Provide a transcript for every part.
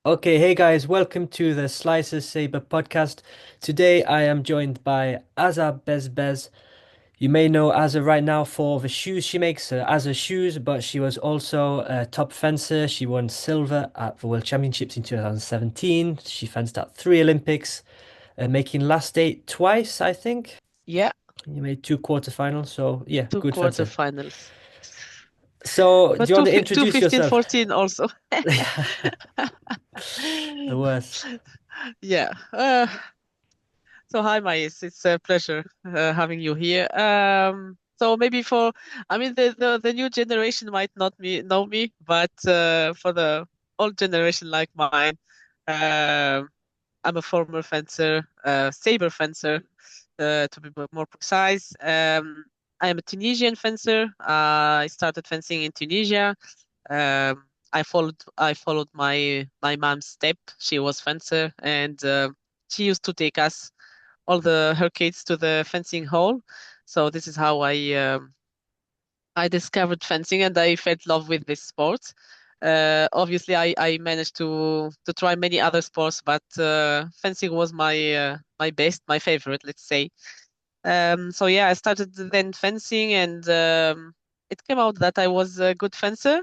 Okay, hey guys, welcome to the Slices Sabre podcast. Today I am joined by Azza Besbes. You may know Azza right now for the shoes she makes, Azza shoes, but she was also a top fencer. She won silver at the World Championships in 2017. She fenced at three Olympics, making last eight twice, I think. Yeah, You made two quarterfinals, so yeah, two good fencer. quarterfinals. So, do But you want to two introduce fifteen yourself? 14 also. The worst. Yeah. So hi, Mais. It's a pleasure having you here. So maybe I mean, the new generation might not know me, but for the old generation like mine, um, I'm a former fencer, saber fencer, to be more precise. I am a Tunisian fencer. I started fencing in Tunisia. I followed my mom's step. She was fencer, and she used to take us all her kids to the fencing hall. So this is how I discovered fencing, and I fell in love with this sport. Obviously, I managed to try many other sports, but fencing was my best, my favorite, let's say. So yeah, I started then fencing, and it came out that I was a good fencer.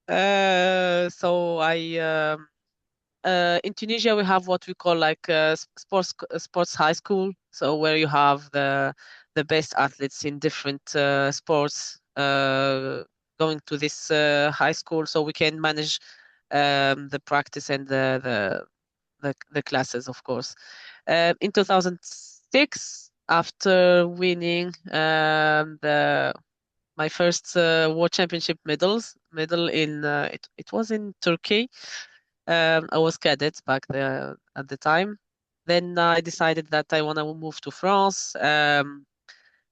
So I in Tunisia we have what we call like sports high school, so where you have the best athletes in different sports going to this high school, so we can manage the practice and the classes, of course. In 2006, after winning the my first World Championship medal in it was in Turkey. I was cadet back there at the time. Then I decided that I want to move to France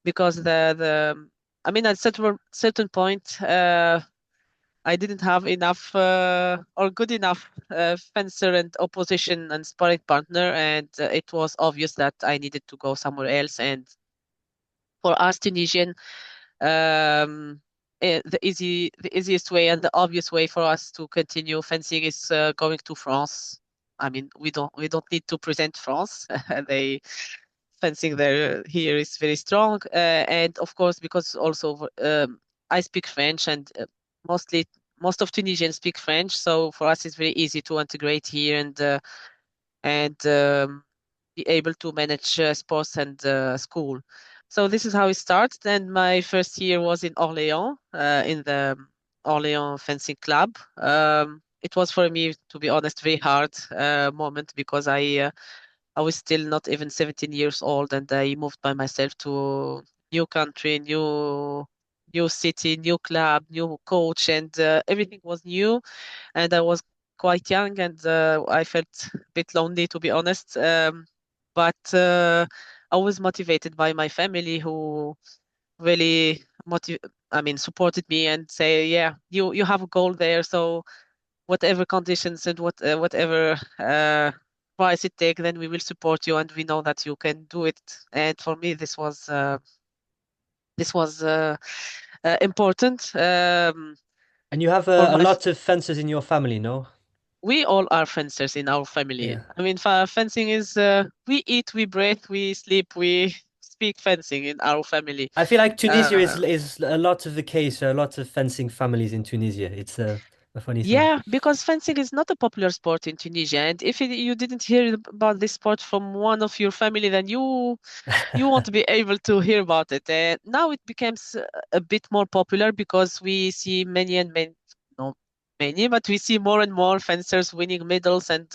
because the I mean at certain point I didn't have enough or good enough fencer and opposition and sparring partner, and it was obvious that I needed to go somewhere else. And for us Tunisian, the easiest way and the obvious way for us to continue fencing is going to France. I mean, we don't need to present France. They fencing there here is very strong, and of course because also I speak French, and mostly most of Tunisians speak French, so for us it's very easy to integrate here and be able to manage sports and school. So this is how it started. And my first year was in Orléans, in the Orléans fencing club. It was for me, to be honest, very hard moment because I was still not even 17 years old, and I moved by myself to new country, new city, new club, new coach, and everything was new. And I was quite young, and I felt a bit lonely, to be honest. But I was motivated by my family, who really I mean, supported me and say, yeah, you have a goal there, so whatever conditions and whatever price it take, then we will support you, and we know that you can do it. And for me, this was important And you have for a my. lot of fencers in your family, no? We all are fencers in our family. Yeah. I mean, fencing is we eat, we breathe, we sleep, we speak fencing in our family. I feel like Tunisia is Uh, is a lot of the case. A lot of fencing families in Tunisia. It's a funny thing. yeah, because fencing is not a popular sport in Tunisia, and if you didn't hear about this sport from one of your family, then you won't be able to hear about it. Now it becomes a bit more popular because we see many and many, not many, but we see more and more fencers winning medals, and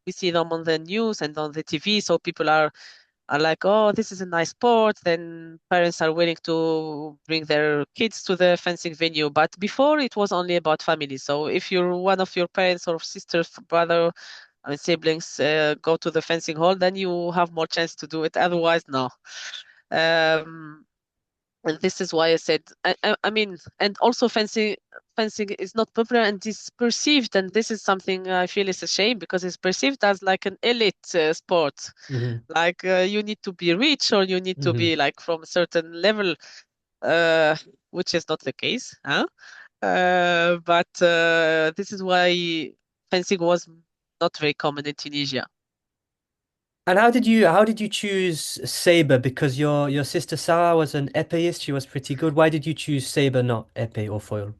we see them on the news and on the TV. So people are like, oh, this is a nice sport. Then parents are willing to bring their kids to the fencing venue. But before it was only about family. So if you're one of your parents or sisters, brother, I mean, siblings go to the fencing hall, then you have more chance to do it. Otherwise, no. Um, and this is why I said, I mean, and also fencing is not popular and is perceived, and this is something I feel is a shame because it's perceived as like an elite sport. Hmm. Like you need to be rich or you need to Hmm. be like from a certain level, uh, which is not the case, huh? But this is why fencing was not very common in Tunisia. And how did you choose Sabre? Because your sister Sarah was an épéiste, she was pretty good. Why did you choose Sabre, not épée or foil?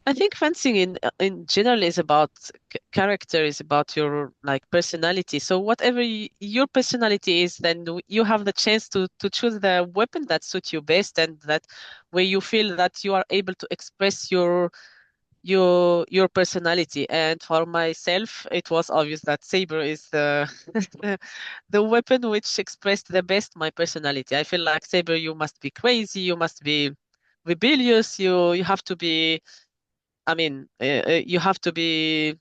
I think fencing in general is about character, is about your like personality. So whatever your personality is, then you have the chance to choose the weapon that suits you best and that where you feel that you are able to express your personality. And for myself, it was obvious that saber is the the weapon which expressed the best my personality. I feel like saber, you must be crazy, you must be rebellious, you have to be. I mean, you have to be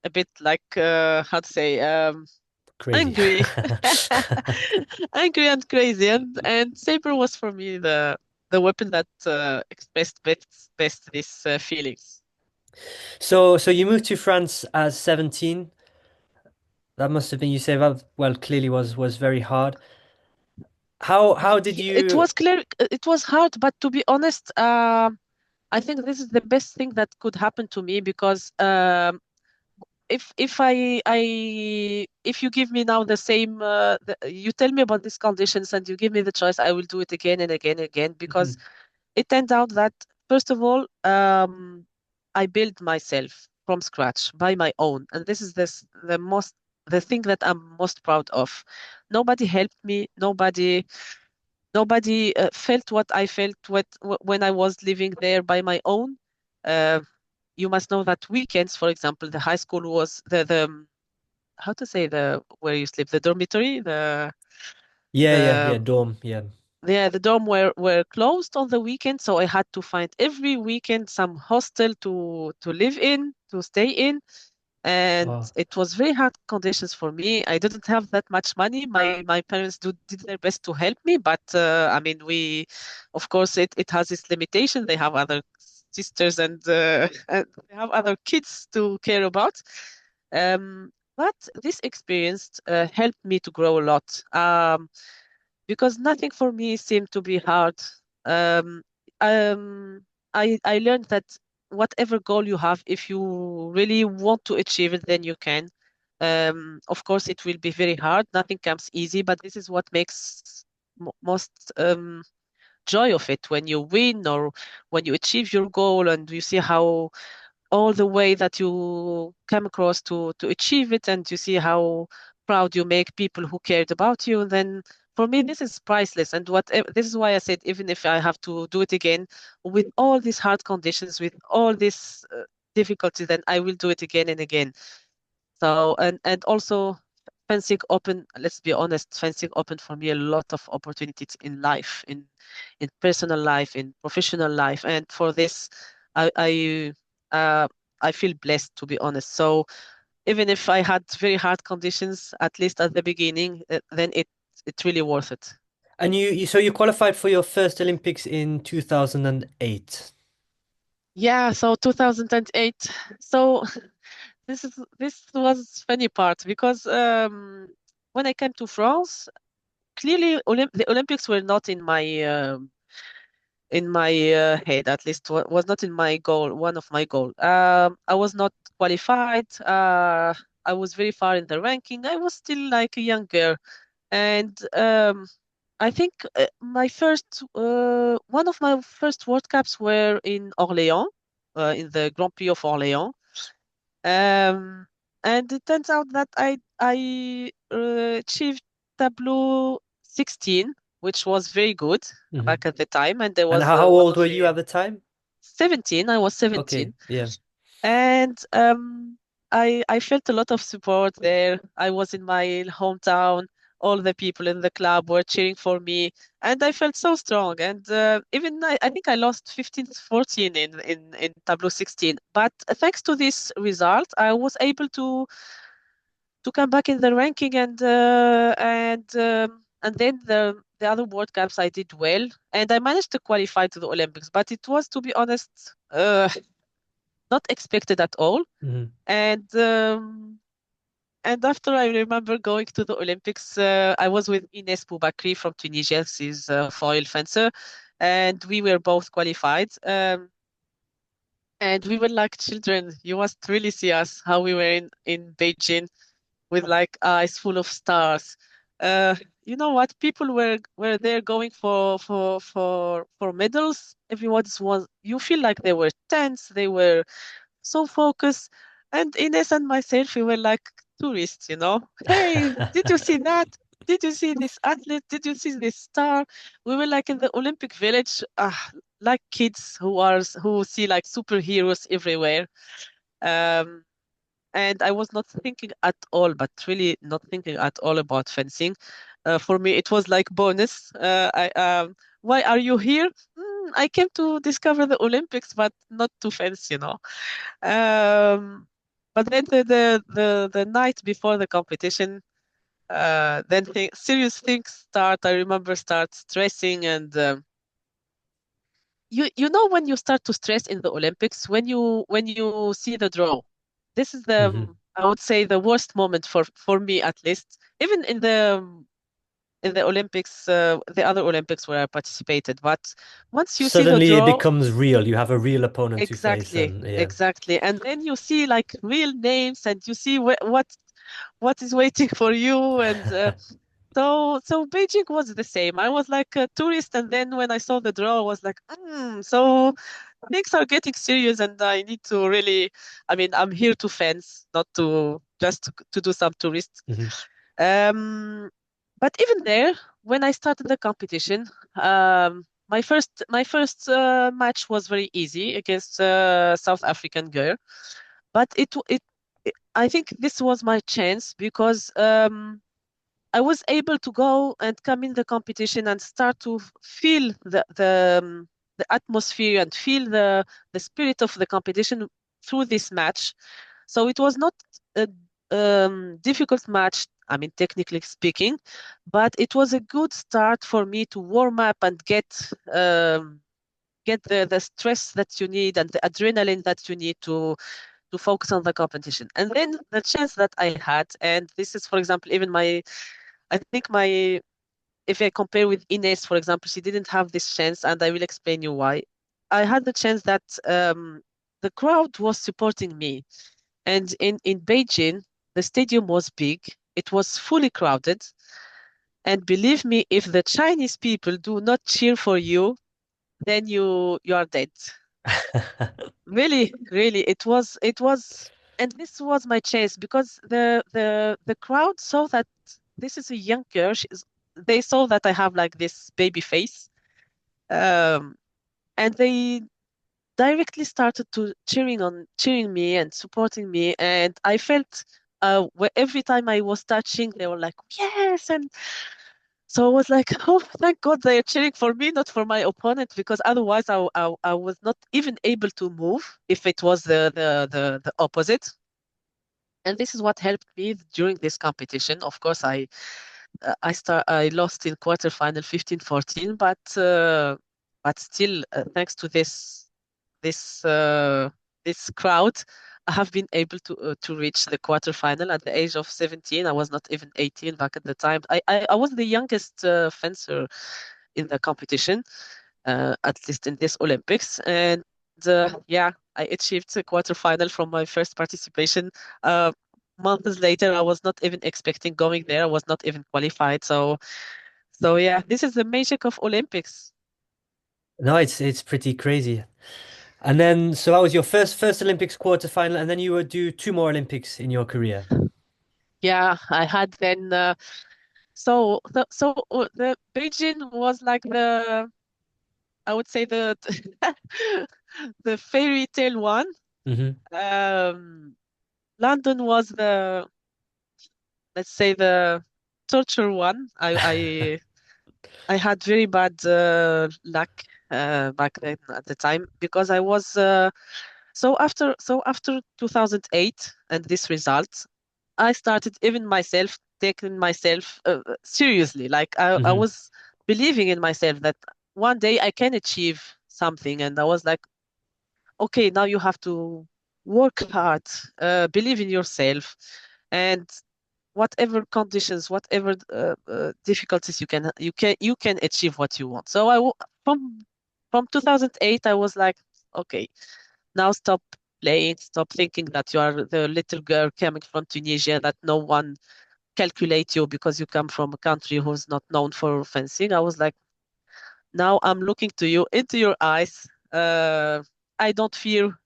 a bit like how to say Crazy. angry, angry and crazy. And saber was for me the weapon that expressed best these feelings. So you moved to France as 17. That must have been, you say that, well, clearly was very hard. How did It you was clear, it was hard, but to be honest, I think this is the best thing that could happen to me because if you give me now the same you tell me about these conditions and you give me the choice, I will do it again and again and again because Mhm. it turned out that first of all, I built myself from scratch by my own, and this is the thing that I'm most proud of. Nobody helped me. Nobody felt what I felt when I was living there by my own. Uh, you must know that weekends, for example, the high school was the how to say the where you sleep, the dormitory, Yeah, the dorm, yeah. the dorm were closed on the weekend, so I had to find every weekend some hostel to live in, to stay in, and Oh, it was very hard conditions for me. I didn't have that much money. My parents did their best to help me, but I mean, of course, it has its limitation. They have other sisters and they have other kids to care about. But this experience helped me to grow a lot. Because nothing for me seemed to be hard. Um, um, I learned that whatever goal you have, if you really want to achieve it, then you can. Of course, it will be very hard. Nothing comes easy, but this is what makes most joy of it when you win or when you achieve your goal and you see how all the way that you come across to achieve it and you see how proud you make people who cared about you, then for me this is priceless. And this is why I said even if I have to do it again with all these hard conditions, with all this difficulty, then I will do it again and again. So and also fencing open, let's be honest, fencing opened for me a lot of opportunities in life, in personal life, in professional life. And for this, I uh, I feel blessed to be honest. So even if I had very hard conditions, at least at the beginning, then it's really worth it. and so you qualified for your first Olympics in 2008. Yeah, so 2008. So this was funny part because when I came to France, clearly the Olympics were not in my head, at least was not in my goal, one of my goal. I was not qualified. I was very far in the ranking. I was still like a young girl, and I think one of my first World Cups were in Orléans, in the Grand Prix of Orléans. Um, and it turns out that I achieved tableau 16, which was very good Hmm. back at the time. And there And was how one old of were you the at the time? 17. I was Okay, 17, yeah. and I felt a lot of support there. I was in my hometown. All the people in the club were cheering for me, and I felt so strong. And even I think I lost 15-14 in Tableau 16. But thanks to this result, I was able to come back in the ranking, and then the other World Cups I did well, and I managed to qualify to the Olympics. But it was, to be honest, not expected at all. Hmm. And and after I remember going to the Olympics, I was with Ines Boubakri from Tunisia. She's a foil fencer, and we were both qualified. And we were like children. You must really see us how we were in Beijing with like eyes full of stars. Uh, you know what? People were there going for medals. Everyone was. You feel like they were tense. They were so focused. And Ines and myself, we were like tourists, you know. Hey, did you see that? Did you see this athlete? Did you see this star? We were like in the Olympic Village, like kids who see like superheroes everywhere. Um, and I was not thinking at all, but really not thinking at all about fencing. For me, it was like bonus. Why are you here? I came to discover the Olympics, but not to fence, you know. But then the night before the competition, then serious things start. I remember start stressing, and you know when you start to stress in the Olympics when you see the draw. This is the Hmm. I would say the worst moment for me at least. Even in the Olympics, the other Olympics where I participated, but once you see the Suddenly it draw. becomes real. You have a real opponent to face, Exactly, and yeah. exactly. And then you see like real names and you see what is waiting for you. And so Beijing was the same. I was like a tourist, and then when I saw the draw, I was like, so things are getting serious, and I need to really. I mean, I'm here to fence, not to just to do some tourists. Hmm. Um, but even there, when I started the competition, my first match was very easy against a South African girl. But I think this was my chance because I was able to go and come in the competition and start to feel the atmosphere and feel the spirit of the competition through this match. So it was not a difficult match, I mean, technically speaking, but it was a good start for me to warm up and get the stress that you need and the adrenaline that you need to focus on the competition. And then the chance that I had, and this is, for example, even I think if I compare with Ines, for example, she didn't have this chance, and I will explain you why. I had the chance that the crowd was supporting me. And in Beijing, the stadium was big, it was fully crowded. And believe me, if the Chinese people do not cheer for you, then you are dead. Really, really, it was, and this was my chance because the crowd saw that this is a young girl. They saw that I have like this baby face, um, and they directly started to cheering me and supporting me, and I felt every time I was touching, they were like yes, and so I was like, oh, thank God they are cheering for me, not for my opponent, because otherwise I was not even able to move if it was the opposite. And this is what helped me during this competition. Of course, I lost in quarterfinal 15-14, but still, thanks to this this crowd, I have been able to reach the quarterfinal at the age of 17. I was not even 18 back at the time. I was the youngest fencer in the competition, at least in this Olympics. And yeah, I achieved a quarterfinal from my first participation. Months later, I was not even expecting going there. I was not even qualified. So yeah, this is the magic of Olympics. No, it's pretty crazy. And then, so that was your first Olympics quarterfinal, and then you would do two more Olympics in your career. Yeah, I had then. The Beijing was like I would say the fairy tale one. Hmm. Um, London was let's say the torture one. I had very bad luck back then at the time because I was so after 2008 and this result, I started even myself taking myself seriously. Like I Hmm. was believing in myself that one day I can achieve something, and I was like, okay, now you have to work hard, believe in yourself, and whatever conditions, whatever difficulties you can achieve what you want. So from 2008, I was like, okay, Now stop playing, stop thinking that you are the little girl coming from Tunisia, that no one calculate you because you come from a country who's not known for fencing. I was like, now I'm looking to you into your eyes. I don't fear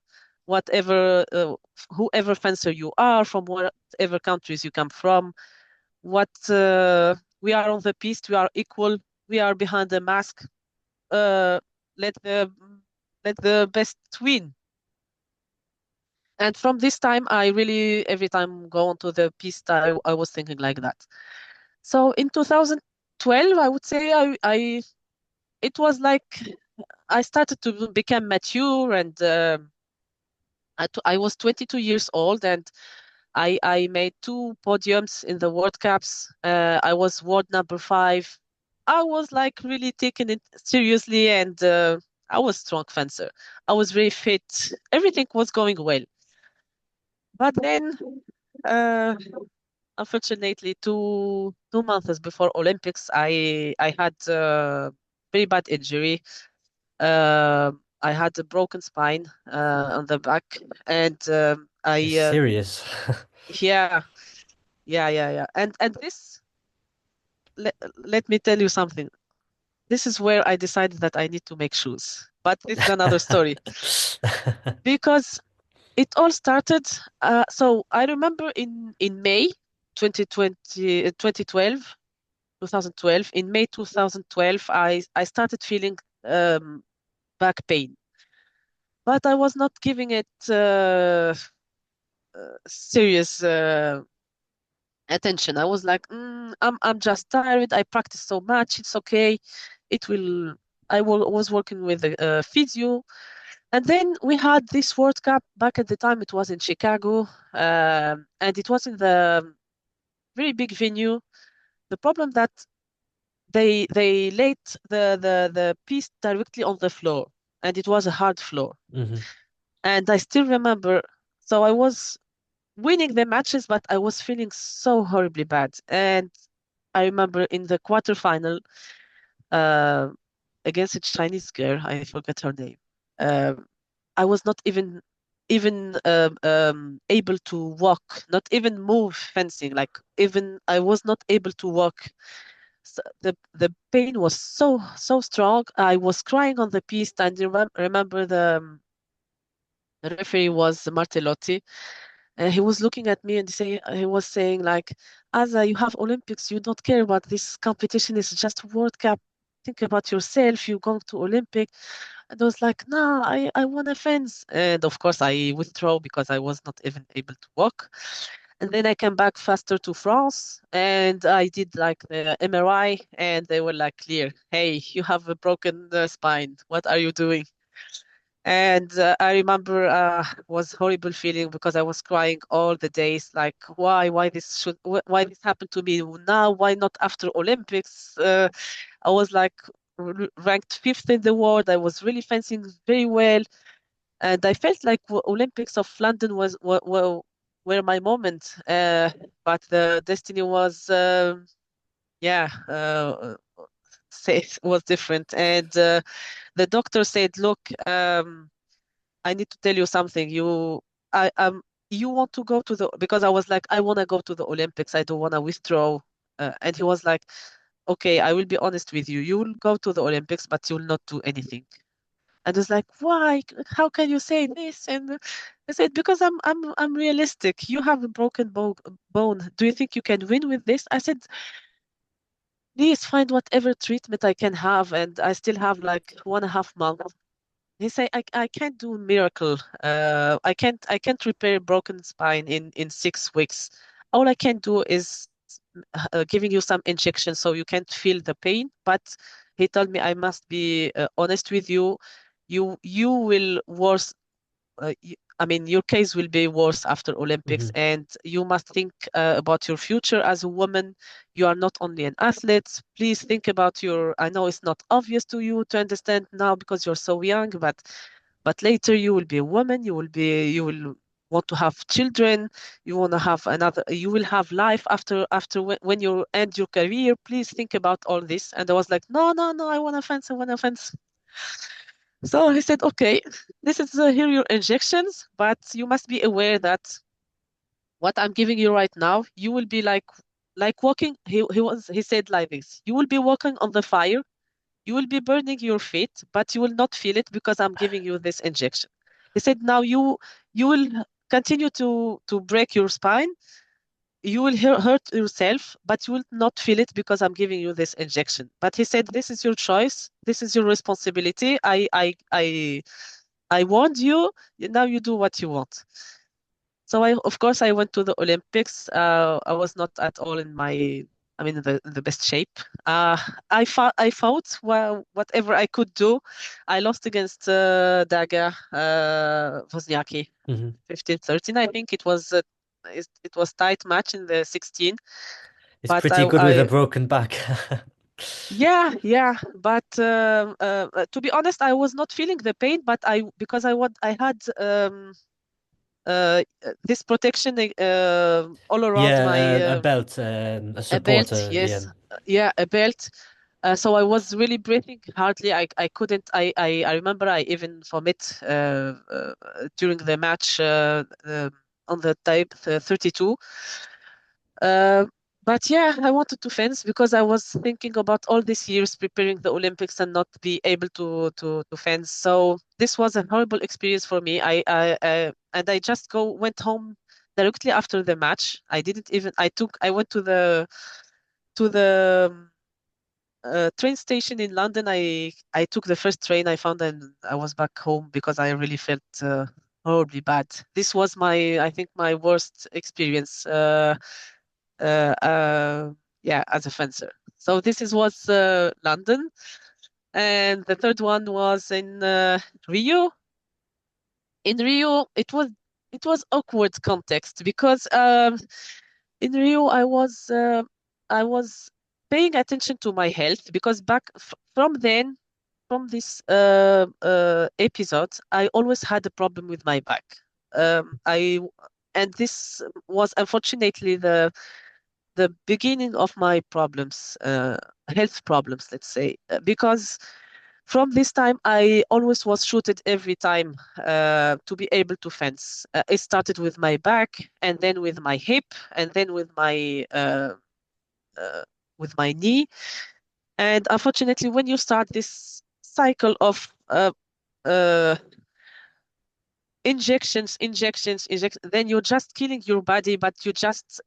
whatever, whoever fencer you are, from whatever countries you come from. What We are on the piste, we are equal, we are behind the mask. Uh, let the let the best win. And from this time, I really every time go onto the piste, I was thinking like that. So in 2012, I would say it was like I started to become mature, and I was 22 years old, and I made two podiums in the World Cups. I was world number 5. I was like really taking it seriously, and I was strong fencer. I was very fit. Everything was going well. But then, uh, unfortunately, two months before Olympics, I had very bad injury. Uh, I had a broken spine on the back, and It's I serious. yeah, yeah. And this let me tell you something. This is where I decided that I need to make shoes. But this is another story because it all started. So I remember in May 2020, 2012, 2012. In May 2012, I started feeling back pain, but I was not giving it serious attention. I was like, I'm just tired. I practice so much. It's okay. It will. Was working with a physio, and then we had this World Cup back at the time. It was in Chicago, and it was in the very big venue. The problem that they laid the piece directly on the floor, and it was a hard floor. Hmm. And I still remember. So I was winning the matches, but I was feeling so horribly bad. And I remember in the quarterfinal uh, against a Chinese girl, I forget her name. Um, I was not even able to walk, not even move fencing. Like even I was not able to walk. So the pain was so strong. I was crying on the piste, and remember the referee was Martellotti. He was looking at me and he was saying like, Azza, you have Olympics, you don't care about this competition, it's just World Cup. Think about yourself, you going to Olympic. And I was like, no, I want to fence. And of course I withdrew because I was not even able to walk. And then I came back faster to France and I did like the MRI and they were like clear, hey, you have a broken spine. What are you doing? And I remember was horrible feeling because I was crying all the days, like why this happened to me now? Why not after Olympics? I was like ranked 5th in the world. I was really fencing very well, and I felt like Olympics of London were my moment. But the destiny was yeah was different, and the doctor said, "Look." I need to tell you something. You want to go to the because I was like, I want to go to the Olympics. I don't want to withdraw. And he was like, okay, I will be honest with you. You will go to the Olympics, but you will not do anything. And I was like, why? How can you say this? And I said, because I'm realistic. You have a broken bone. Do you think you can win with this? I said, please find whatever treatment I can have, and I still have like 1.5 months. He say, I can't do a miracle. I can't repair a broken spine in 6 weeks. All I can do is giving you some injections so you can't feel the pain. But he told me I must be honest with you. You will worse I mean, your case will be worse after Olympics, Hmm. and you must think about your future as a woman. You are not only an athlete. Please think about your. I know it's not obvious to you to understand now because you're so young, but later you will be a woman. You will want to have children. You want to have another. You will have life after when you end your career. Please think about all this. And I was like, no, no, no. I want to fence. I want to fence. So he said, okay, this is here are your injections, but you must be aware that what I'm giving you right now, you will be like walking. He said like this, you will be walking on the fire, you will be burning your feet, but you will not feel it because I'm giving you this injection. He said, now you will continue to break your spine, you will hurt yourself, but you will not feel it because I'm giving you this injection. But he said, this is your choice, this is your responsibility. I warned you, now you do what you want. So of course, I went to the Olympics. I was not at all in the best shape. Uh, I fought whatever I could do. I lost against Daga Wozniacki, Hmm. 15-13. I think it was tight match in the 16. It's But pretty good with a broken back. yeah. But to be honest, I was not feeling the pain. But I had this protection all around my Yeah, a belt, a a belt, supporter. Yeah, yes. Yeah, a belt. So I was really breathing hardly. I couldn't. I remember I even vomit during the match on the type 32. Uh, but yeah, I wanted to fence because I was thinking about all these years preparing the Olympics and not be able to fence. So this was a horrible experience for me. And I just go went home directly after the match. I didn't even I went to the train station in London. I took the first train I found and I was back home because I really felt horribly bad. This was I think my worst experience. Uh, uh, yeah, as a fencer. So was London, and the third one was in Rio. In Rio, it was awkward context because in Rio I was paying attention to my health because back f from then from this episode, I always had a problem with my back. I and this was unfortunately the beginning of my problems, health problems, let's say, because from this time I always was shooted every time to be able to fence. It started with my back, and then with my hip, and then uh, with my knee. And unfortunately, when you start this cycle of uh, then you're just killing your body, but you just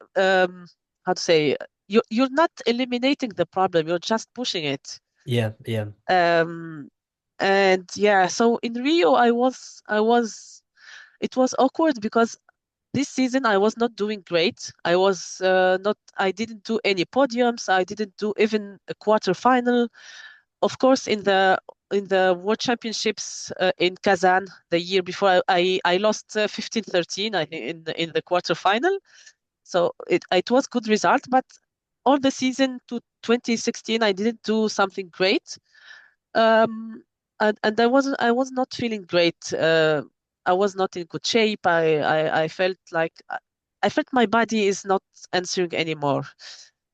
how to say you're not eliminating the problem, you're just pushing it. yeah, yeah, Um, and yeah, so in Rio, it was awkward because this season I was not doing great. I didn't do any podiums. I didn't do even a quarter final. Of course, in the World Championships in Kazan the year before, I lost 15-13, I think, in the quarterfinal. So it was good result, but all the season to 2016, I didn't do something great. Um, and I was not feeling great. I was not in good shape. I felt like I felt my body is not answering anymore.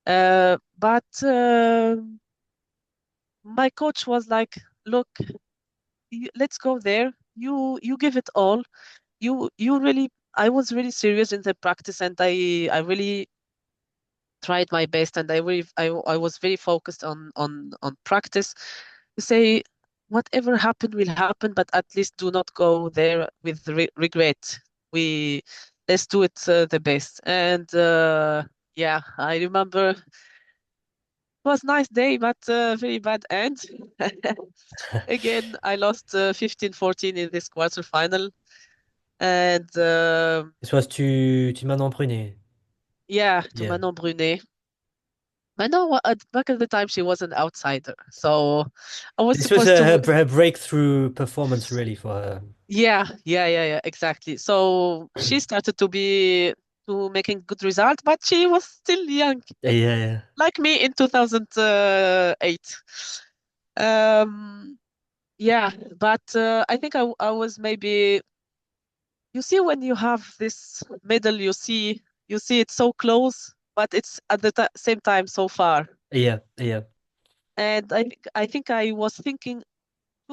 But my coach was like, "Look, let's go there. You give it all. You really." I was really serious in the practice, and I really tried my best, and I was very focused on practice to say whatever happened will happen, but at least do not go there with regret. We Let's do it the best. And yeah, I remember it was nice day, but very bad end. Again, I lost 15-14 in this quarterfinal, and This was to Manon Brunet. yeah, to Yeah. Manon Brunet. Manon, back at the time, she was an outsider, so I was This was supposed to. her breakthrough performance, really, for her. Yeah, exactly. So she started to making good results, but she was still young, Yeah, yeah, like me in 2008. Um, yeah, but I think I was maybe, you see, when you have this medal, you see it so close, but it's at the same time so far. yeah, yeah, And I think I was thinking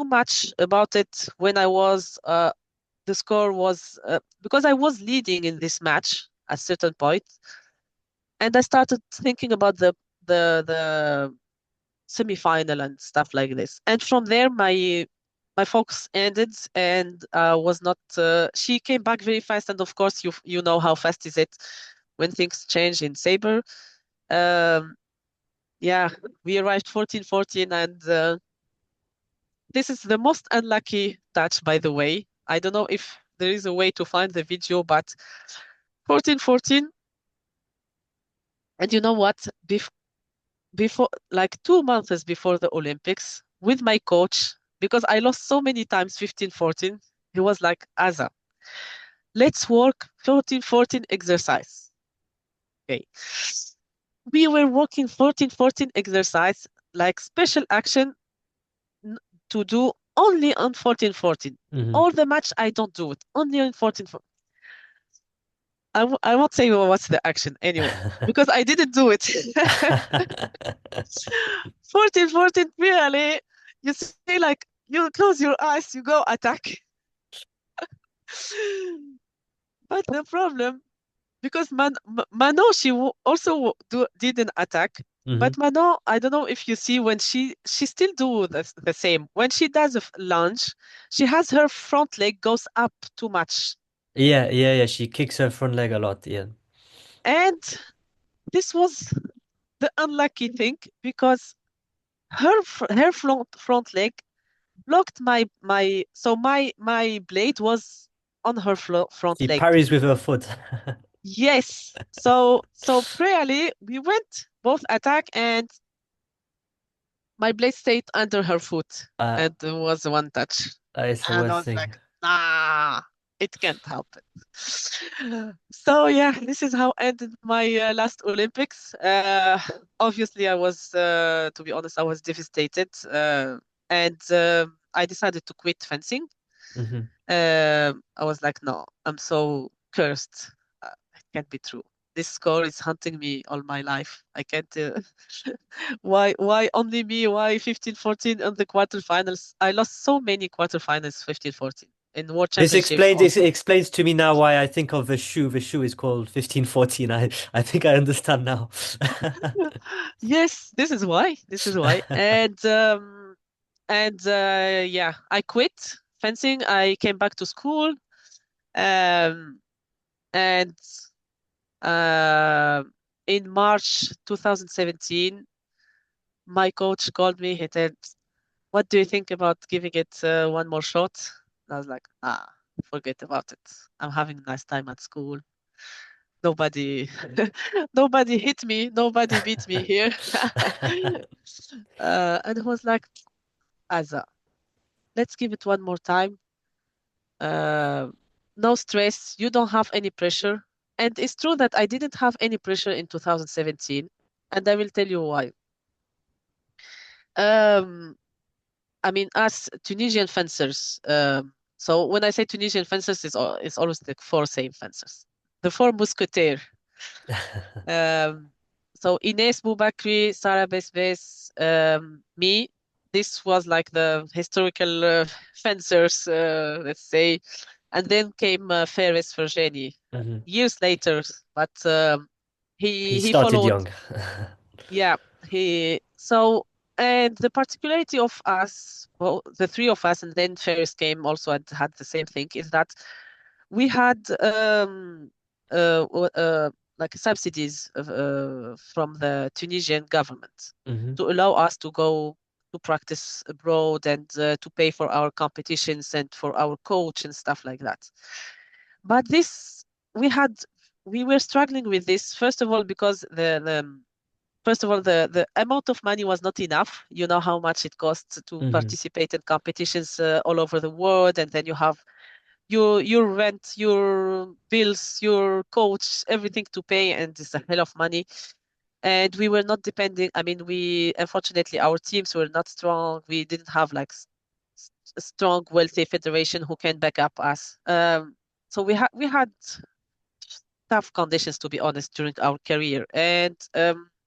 too much about it when I was the score was because I was leading in this match at a certain point, and I started thinking about the semi-final and stuff like this. And from there, my focus ended and was not. She came back very fast, and of course, you know how fast is it when things change in Sabre. Um, yeah, we arrived 14-14, and this is the most unlucky touch, by the way. I don't know if there is a way to find the video, but 14-14. And you know what? Before, like 2 months before the Olympics, with my coach, because I lost so many times 15-14, he was like, Azza, let's work 14-14 exercise. Okay. We were working 14-14 exercise, like special action to do only on 14-14. Hmm. All the match, I don't do it, only on 14-14. I won't say what's the action anyway, because I didn't do it. 14-14, really, you say like, you close your eyes, you go attack. But the problem, because Manon, she did an attack, Hmm. but Manon, I don't know if you see when she still do the same. When she does a lunge, she has her front leg goes up too much. Yeah, yeah, yeah. She kicks her front leg a lot. Yeah. And this was the unlucky thing because her front leg blocked my blade was on her front She leg. parries with her foot. Yes. So prayerly we went both attack and my blade stayed under her foot Uh, and there was one touch. it's the And I worst was thing. like, nah, it can't help it. So yeah, this is how ended my last Olympics. Obviously, I was, to be honest, I was devastated, and I decided to quit fencing. Hmm. I was like, no, I'm so cursed. It can't be true. This score is hunting me all my life. I can't. Why only me? Why 15-14 in the quarterfinals? I lost so many quarterfinals 15-14 in World Championships This also. explains to me now why I think of the shoe. The shoe is called 1514. I think I understand now. Yes, this is why. This is why. And yeah, I quit fencing. I came back to school. Um, and uh, in March 2017, my coach called me. He said, "What do you think about giving it one more shot?" And I was like, "Ah, forget about it. I'm having a nice time at school. Nobody, nobody hit me. Nobody beat me here." And he was like, "Azza, let's give it one more time. Uh, no stress. You don't have any pressure." And it's true that I didn't have any pressure in 2017, and I will tell you why. Um, I mean, as Tunisian fencers, so when I say Tunisian fencers, it's always the four same fencers, the four musketeers. Um, so Ines Boubakri, Sarah Besbes, me. This was like the historical fencers, let's say, and then came Fares Ferjeni Mhm. years later. But He he started followed. young. Yeah, he so and the particularity of us, well, the three of us, and then Ferris came also and had the same thing, is that we had like subsidies from the Tunisian government Hmm. to allow us to go to practice abroad and to pay for our competitions and for our coach and stuff like that. But this we had we were struggling with this first of all because the first of all, the amount of money was not enough. You know how much it costs to Hmm. participate in competitions all over the world, and then you have your rent, your bills, your coach, everything to pay, and it's a hell of money. And we were not depending. I mean, we unfortunately our teams were not strong. We didn't have like a strong, wealthy federation who can back up us. So we had tough conditions, to be honest, during our career. And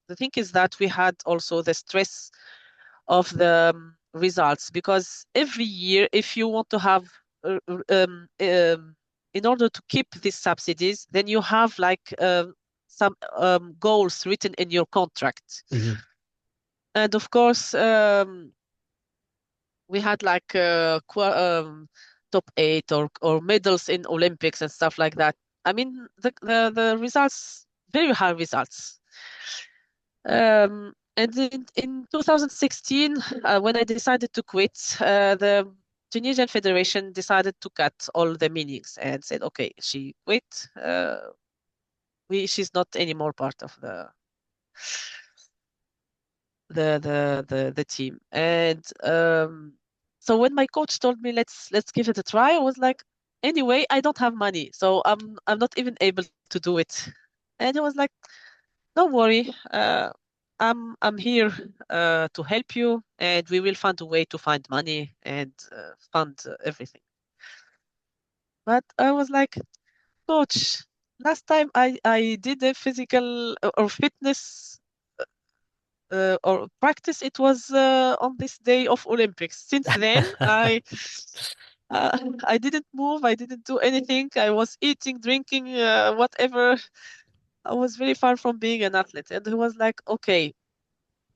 the thing is that we had also the stress of results because every year, if you want to have, in order to keep these subsidies, then you have like some goals written in your contract. Hmm. And of course, we had like top eight or medals in Olympics and stuff like that. I mean, the results, very high results. And in 2016, when I decided to quit, the Tunisian Federation decided to cut all the meetings and said, okay, she quit. She's not anymore part of the team. And so when my coach told me let's give it a try, I was like, anyway, I don't have money, so I'm not even able to do it. And he was like, don't worry, I'm here to help you, and we will find a way to find money and fund everything. But I was like, coach, last time I did a physical or fitness or practice, it was on this day of Olympics. Since then, I didn't move, I didn't do anything. I was eating, drinking, whatever. I was very far from being an athlete. And he was like, okay,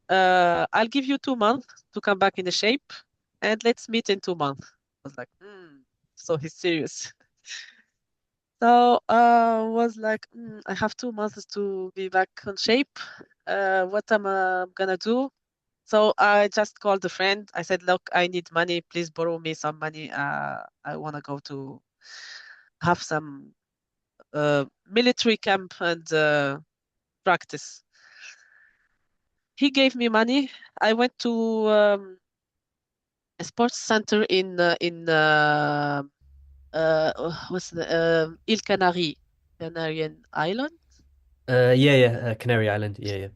I'll give you 2 months to come back in the shape, and let's meet in 2 months. I was like, so he's serious. So was like, I have 2 months to be back on shape. What am I gonna do? So I just called a friend. I said, look, I need money. Please borrow me some money. I want to go to have some military camp and practice. He gave me money. I went to a sports center in what's the Île Canaries, Canarian Island. Yeah, yeah, Canary Island. Yeah, yeah.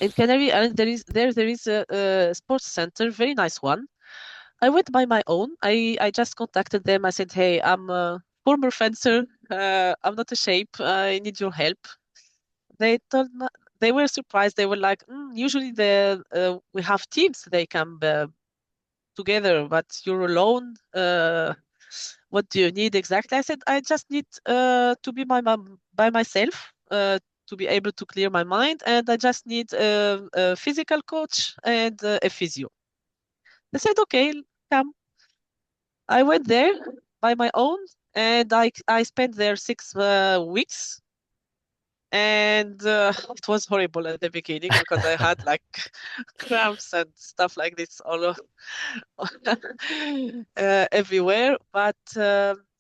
In Canary Island, there is a sports center, very nice one. I went by my own. I just contacted them. I said, "Hey, I'm a former fencer. I'm not a shape. I need your help." They told me they were surprised. They were like, "Usually we have teams. They come together, but you're alone. What do you need exactly?" I said, "I just need to be by myself." To be able to clear my mind, and I just need a physical coach and a physio. They said, okay, come. I went there by my own, and I spent there 6 weeks, and it was horrible at the beginning because I had like cramps and stuff like this all everywhere. But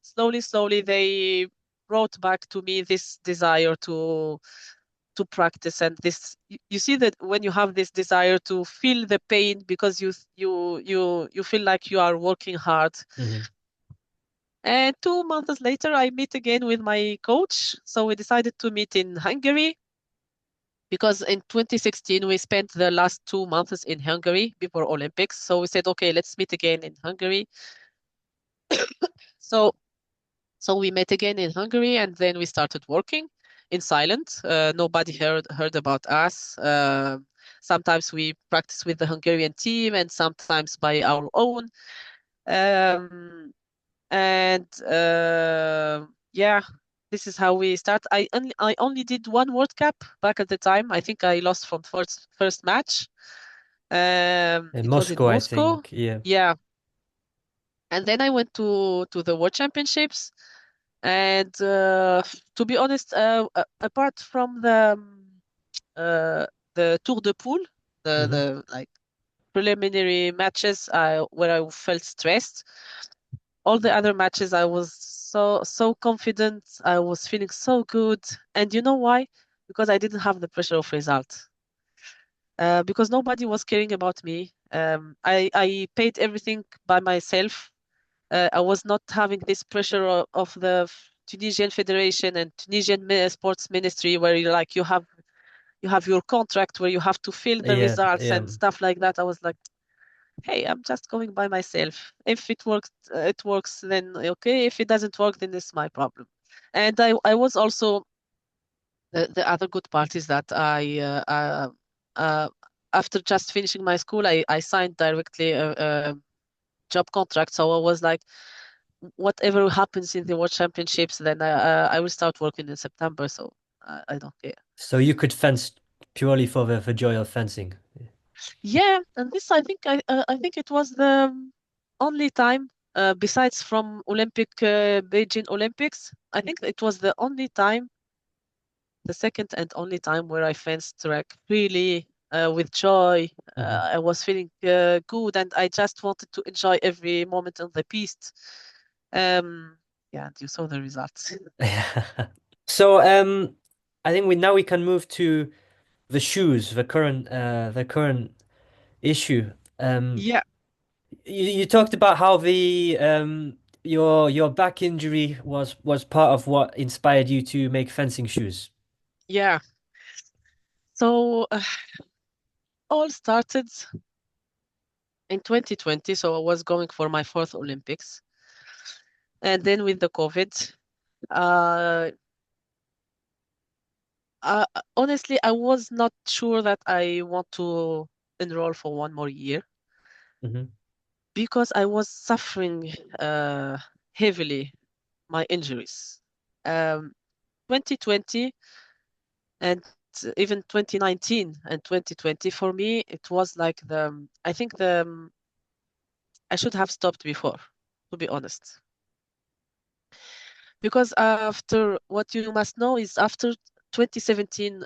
slowly, slowly, they brought back to me this desire to practice, and this you see that when you have this desire to feel the pain because you feel like you are working hard. Hmm. And 2 months later, I meet again with my coach. So we decided to meet in Hungary because in 2016 we spent the last 2 months in Hungary before Olympics. So we said, okay, let's meet again in Hungary. So so we met again in Hungary, and then we started working in silence. Nobody heard about us. Sometimes we practice with the Hungarian team, and sometimes by our own. Um, and yeah, this is how we start. I only did one World Cup back at the time. I think I lost from first match. In It was in Moscow, I Moscow. think. Yeah. Yeah, and then I went to the World Championships. And to be honest, apart from uh, the Tour de Poule, Hmm. the like preliminary matches, where I felt stressed, all the other matches I was so confident. I was feeling so good. And you know why? Because I didn't have the pressure of result. Because nobody was caring about me. I paid everything by myself. I was not having this pressure of the Tunisian Federation and Tunisian Sports Ministry, where you have your contract where you have to fill the Yeah, results yeah. and stuff like that. I was like, hey, I'm just going by myself. If it works, it works. Then okay. If it doesn't work, then it's my problem. And I was also the other good part is that I after just finishing my school, I signed directly a job contract. So I was like, whatever happens in the World Championships, then I will start working in September. So I don't care. So you could fence purely for the joy of fencing. Yeah, and this I think it was the only time besides from Beijing Olympics. I think it was the only time, the second and only time where I fenced track really with joy. Hmm. I was feeling good, and I just wanted to enjoy every moment on the piste. Um, yeah, and you saw the results. So I think we can move to the shoes, the current issue. Um, Yeah, you talked about how the your back injury was part of what inspired you to make fencing shoes. yeah. So all started in 2020. So I was going for my fourth Olympics. And then with the COVID, uh, honestly, I was not sure that I want to enroll for one more year Hmm. because I was suffering uh, heavily my injuries. Um, 2020 and even 2019 and 2020 for me, it was like I think I should have stopped before, to be honest. Because after what you must know is after 2017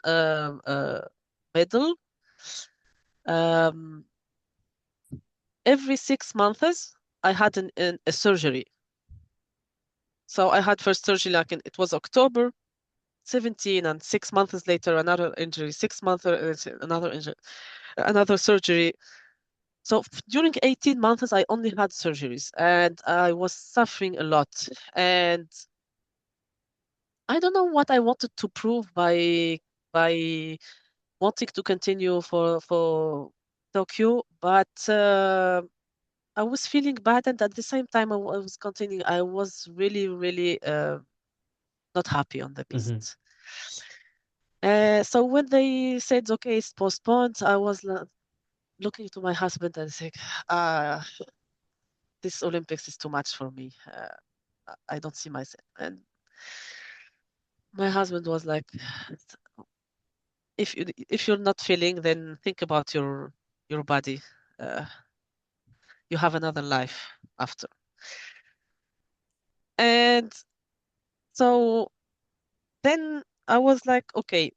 medal, um, every 6 months I had a surgery. So I had first surgery like it was October 17, and 6 months later another injury, 6 months another injury, another surgery. So during 18 months I only had surgeries and I was suffering a lot. And I don't know what I wanted to prove by wanting to continue for Tokyo, but I was feeling bad, and at the same time, I was continuing. I was really, really not happy on the Hmm. piste. So when they said, "Okay, it's postponed," I was looking to my husband and saying, "Ah, this Olympics is too much for me. I don't see myself." And my husband was like, if you're not feeling, then think about your body. Uh, you have another life after. And so then I was like, okay,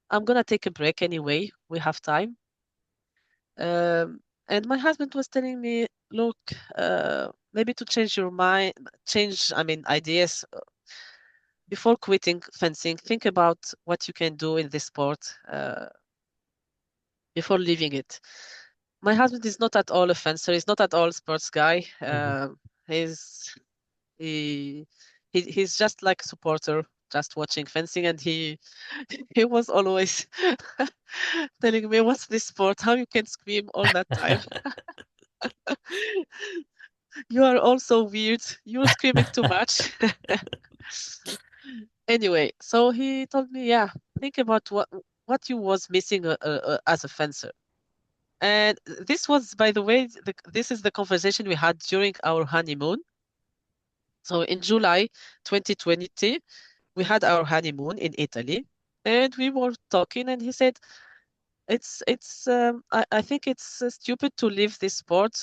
I'm gonna take a break anyway. We have time. And my husband was telling me, look, maybe to change your mind, change, I mean, ideas before quitting fencing, think about what you can do in this sport before leaving it. My husband is not at all a fencer. He's not at all a sports guy. Hmm. He's he, he's just like a supporter, just watching fencing, and he was always telling me, "What's this sport? How you can scream all that time? You are also weird. You're screaming too much." Anyway, so he told me, "Yeah, think about what you was missing as a fencer." And this was, by the way, this is the conversation we had during our honeymoon. So in July 2020, we had our honeymoon in Italy, and we were talking, and he said, I think it's stupid to leave this sport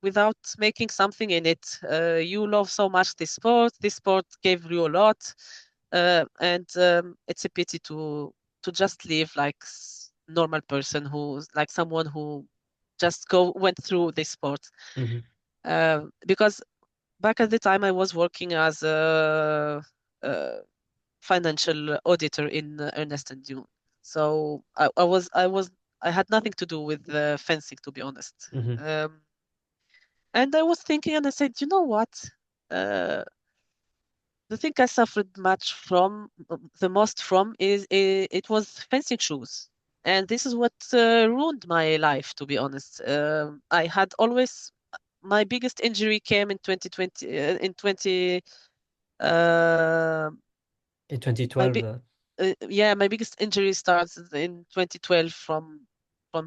without making something in it. You love so much this sport. This sport gave you a lot, and it's a pity to just live like normal person who's like someone who just go went through this sport. Hmm. Because back at the time I was working as a financial auditor in Ernest and Young. So I had nothing to do with fencing, to be honest. Hmm. Um, and I was thinking, and I said, you know what? Uh, the thing I suffered much from, the most from, it was fencing shoes, and this is what ruined my life, to be honest. I had always my biggest injury came in 2020, in 20. Uh, In my 2012. big yeah, my biggest injury starts in 2012 from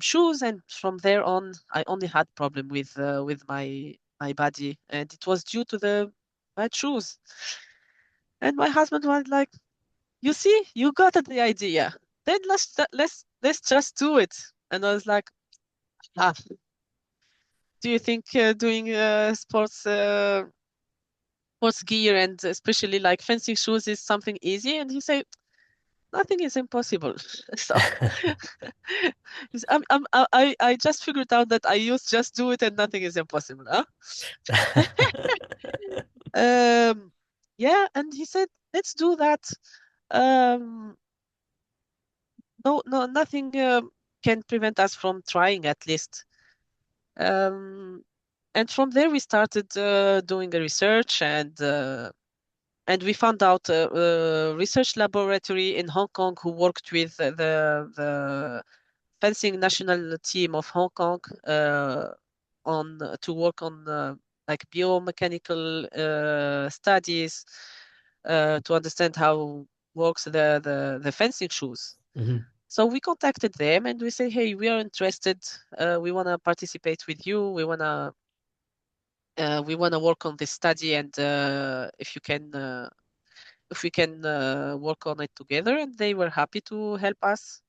shoes, and from there on, I only had problem with my body, and it was due to the bad shoes. And my husband was like, "You see, you got the idea. Then let's just do it." And I was like, "Ah, do you think doing sports gear and especially like fencing shoes is something easy?" And he said, "Nothing is impossible." So I just figured out that I use just do it and nothing is impossible, huh? Um, yeah, and he said, "Let's do that." Um, no, no, nothing can prevent us from trying at least. Um, and from there we started doing a research, and we found out a research laboratory in Hong Kong who worked with the fencing national team of Hong Kong on to work on like biomechanical studies to understand how works the fencing shoes. Mhm. So we contacted them and we say, "Hey, we are interested. We want to participate with you. We want to work on this study, and if we can work on it together." And they were happy to help us.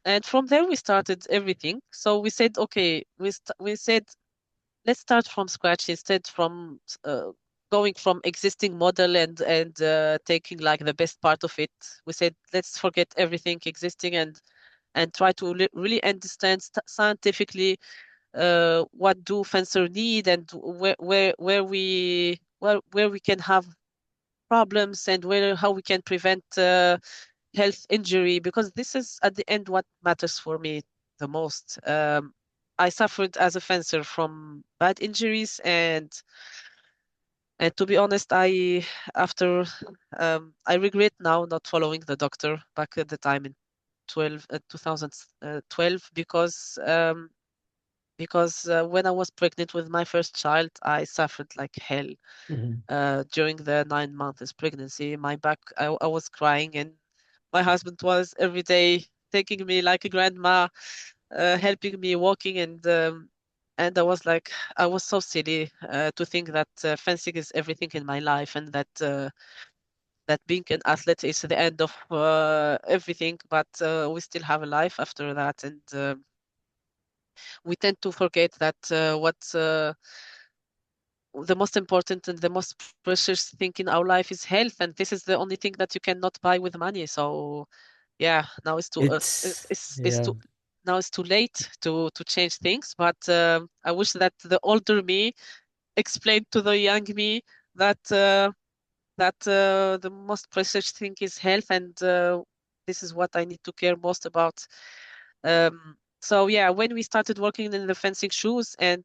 And from there we started everything. So we said, okay, we said, let's start from scratch instead from going from existing model and taking like the best part of it. We said, let's forget everything existing and try to really understand scientifically what do fencer need, and where we can have problems, and where how we can prevent health injury, because this is at the end what matters for me the most. I suffered as a fencer from bad injuries, and to be honest, I regret now not following the doctor back at the time in 2012, because when I was pregnant with my first child, I suffered like hell Mhm. during the 9 months pregnancy. My back, I was crying, and my husband was every day taking me like a grandma, helping me walking, and I was like, I was so silly to think that fencing is everything in my life, and that being an athlete is the end of everything. But we still have a life after that, and we tend to forget that what the most important and the most precious thing in our life is health, and this is the only thing that you cannot buy with money. So yeah, now it's too it's Yeah. too now it's too late to change things. But I wish that the older me explained to the young me that the most precious thing is health, and this is what I need to care most about. So yeah, when we started working in the fencing shoes, and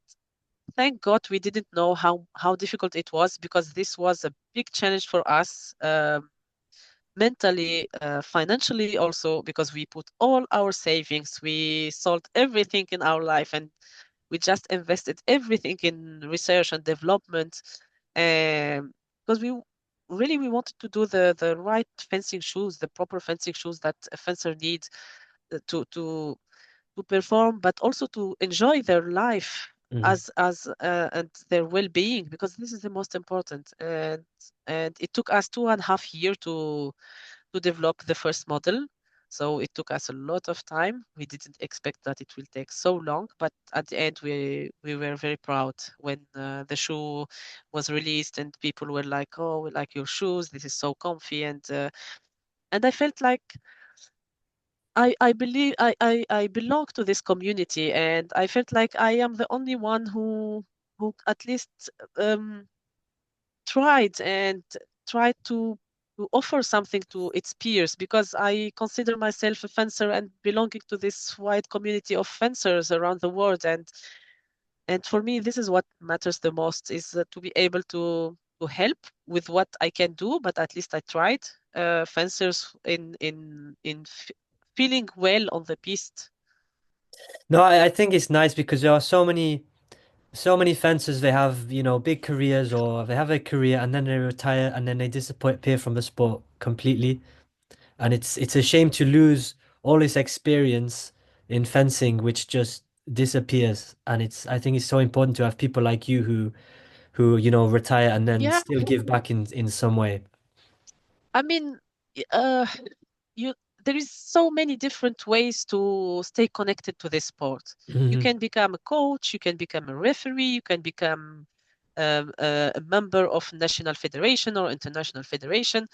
thank God we didn't know how difficult it was, because this was a big challenge for us, mentally, financially also, because we put all our savings, we sold everything in our life, and we just invested everything in research and development, because we wanted to do the right fencing shoes, the proper fencing shoes that a fencer needs to perform, but also to enjoy their life Mhm. as and their well-being, because this is the most important. And it took us 2.5 years to develop the first model. So it took us a lot of time. We didn't expect that it will take so long, but at the end, we were very proud when the shoe was released and people were like, "Oh, we like your shoes. This is so comfy." And I felt like I believe I belong to this community, and I felt like I am the only one who at least um, tried and tried to offer something to its peers, because I consider myself a fencer and belonging to this wide community of fencers around the world. And for me, this is what matters the most, is to be able to help with what I can do, but at least I tried. Fencers in feeling well on the piste. No, I think it's nice because there are so many fencers. They have, big careers, or they have a career and then they retire and then they disappear from the sport completely. And it's a shame to lose all this experience in fencing, which just disappears. And I think it's so important to have people like you who retire and then Yeah, still give back in some way. I mean, uh, you there is so many different ways to stay connected to this sport. You Hmm. can become a coach, you can become a referee, you can become a member of national federation or international federation.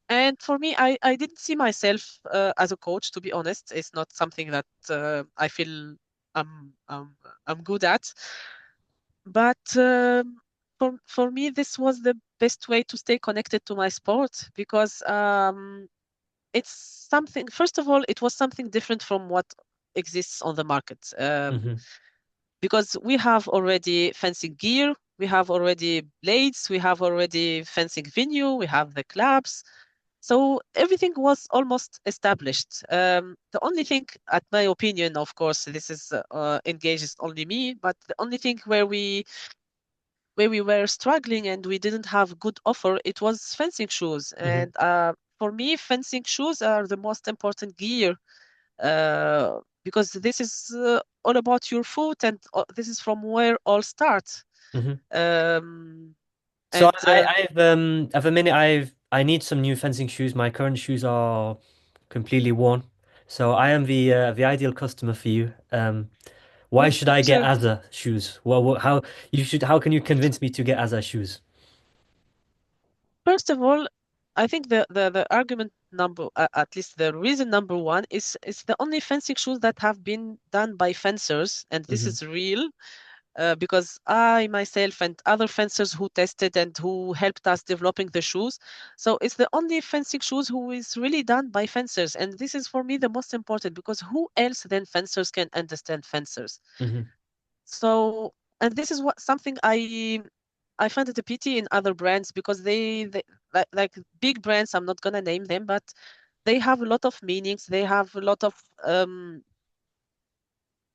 And for me, I didn't see myself as a coach, to be honest. It's not something that I feel I'm, I'm, I'm good at. But for me, this was the best way to stay connected to my sport because it's something, first of all, it was something different from what exists on the market. Hmm. Because we have already fencing gear, we have already blades, we have already fencing venue, we have the clubs. So everything was almost established. The only thing, at my opinion, of course, this is engages only me, but the only thing where we were struggling and we didn't have good offer, it was fencing shoes. Hmm. And for me, fencing shoes are the most important gear because this is all about your foot, and this is from where all starts. Hmm. Um, So and I've a minute I need some new fencing shoes. My current shoes are completely worn. So I am the ideal customer for you. Why should I get sure. Azza shoes? How can you convince me to get Azza shoes? First of all, I think the argument number, at least the reason number one, is the only fencing shoes that have been done by fencers, and this Hmm. is real. Because I myself and other fencers who tested and who helped us developing the shoes. So it's the only fencing shoes who is really done by fencers. And this is for me the most important because who else than fencers can understand fencers? Hmm. So, and this is what something I find it a pity in other brands because they like big brands, I'm not gonna name them, but they have a lot of meanings. They have a lot of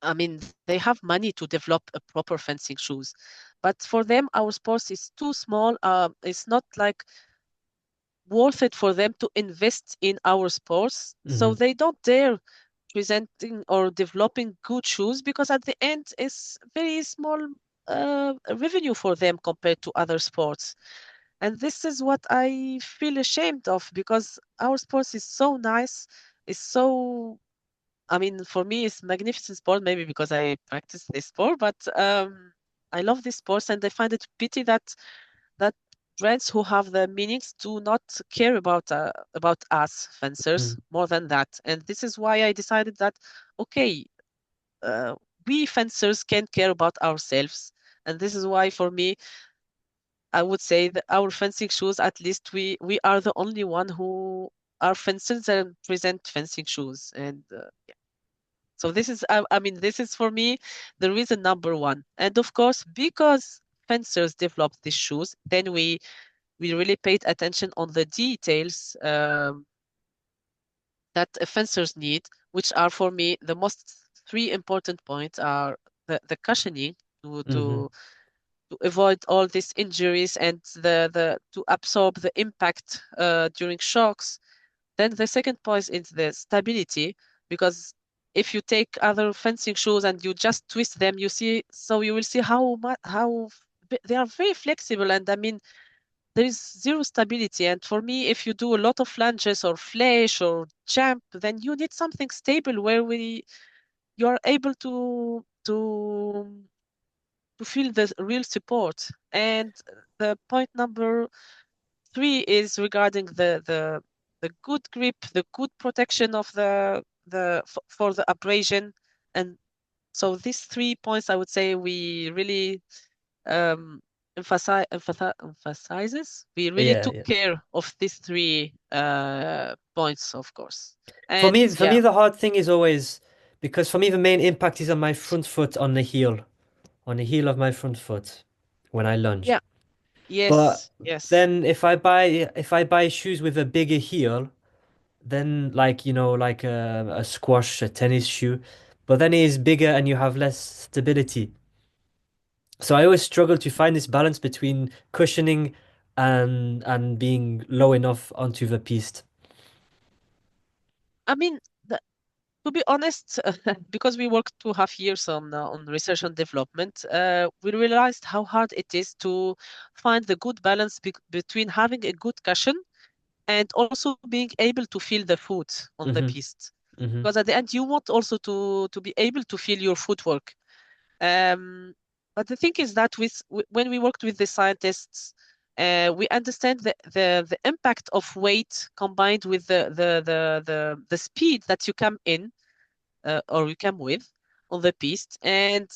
I mean, they have money to develop a proper fencing shoes, but for them, our sports is too small. It's not like worth it for them to invest in our sports, so Hmm. they don't dare presenting or developing good shoes because at the end, it's very small revenue for them compared to other sports. And this is what I feel ashamed of because our sports is so nice, is so I mean, for me, it's magnificent sport, maybe because I practice this sport, but I love this sport and I find it pity that brands who have the meanings do not care about us fencers Hmm. more than that. And this is why I decided that, okay, uh, we fencers can care about ourselves. And this is why, for me, I would say that our fencing shoes, at least we are the only one who are fencers and present fencing shoes. And so this is, I mean, this is for me the reason number one. And of course, because fencers developed these shoes, then we really paid attention on the details that fencers need, which are for me the most three important points are the cushioning to Hmm. to to avoid all these injuries and the to absorb the impact during shocks. Then the second point is the stability, because if you take other fencing shoes and you just twist them, you will see they are very flexible, and I mean there is zero stability. And for me, if you do a lot of lunges or flash or jump, then you need something stable where we you are able to feel the real support. And the point number three is regarding the good grip, the good protection of for the abrasion. And so these 3 points, I would say, we really emphasizes. We really Yeah, took yeah. care of these three points, of course. For And me, for yeah, me, the hard thing is always because for me the main impact is on my front foot on the heel of my front foot when I lunge. yeah, But yes, yes. then if I buy shoes with a bigger heel, then like like a squash, a tennis shoe, but then it is bigger and you have less stability. So I always struggle to find this balance between cushioning and being low enough onto the piste. I mean, to be honest, because we worked 2.5 years on research and development, we realized how hard it is to find the good balance be between having a good cushion and also being able to feel the foot on the Mm-hmm. piste. Mm-hmm. Because at the end, you want also to be able to feel your footwork. Um, but the thing is that when we worked with the scientists, we understand the impact of weight combined with the speed that you come in or you come with on the piste, and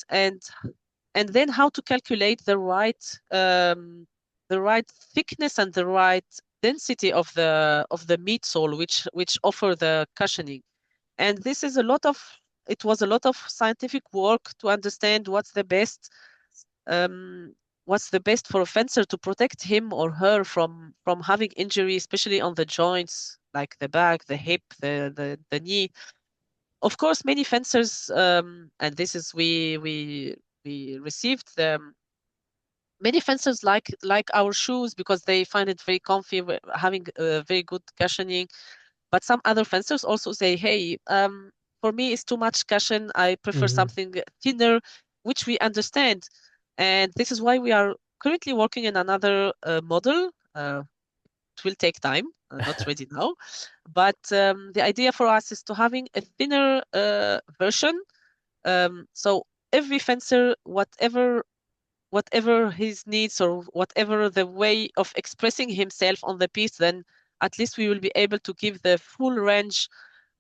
then how to calculate the right thickness and the right density of the midsole, which offer the cushioning. And this is a lot of it was a lot of scientific work to understand um, what's the best for a fencer to protect him or her from having injury, especially on the joints like the back, the hip, the knee. Of course, many fencers, and this is we received them. Many fencers like our shoes because they find it very comfy, having a very good cushioning. But some other fencers also say, "Hey, for me, it's too much cushion. I prefer Mm-hmm. something thinner," which we understand, and this is why we are currently working in another model. It will take time, not ready now, but the idea for us is to having a thinner version. So every fencer, whatever his needs or whatever the way of expressing himself on the piece, then at least we will be able to give the full range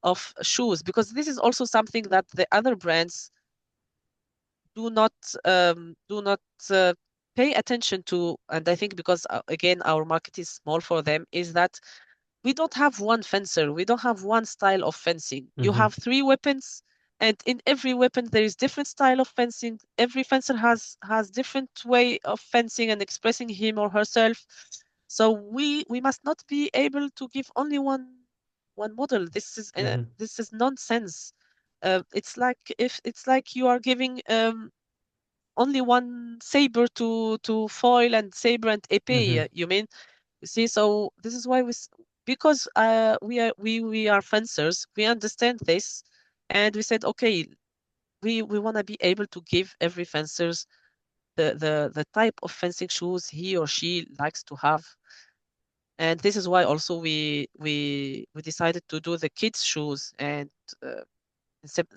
of shoes, because this is also something that the other brands do not do not pay attention to. And I think because again our market is small for them, is that we don't have one fencer. We don't have one style of fencing. You Mm-hmm. have three weapons, and in every weapon there is different style of fencing. Every fencer has different way of fencing and expressing him or herself. So we must not be able to give only one model. Mm-hmm. This is nonsense. It's like you are giving only one saber to foil and saber and épée. Mm-hmm. You mean? You see, so this is why because we are fencers, we understand this, and we said, okay, we want to be able to give every fencers the type of fencing shoes he or she likes to have, and this is why also we decided to do the kids shoes, and uh,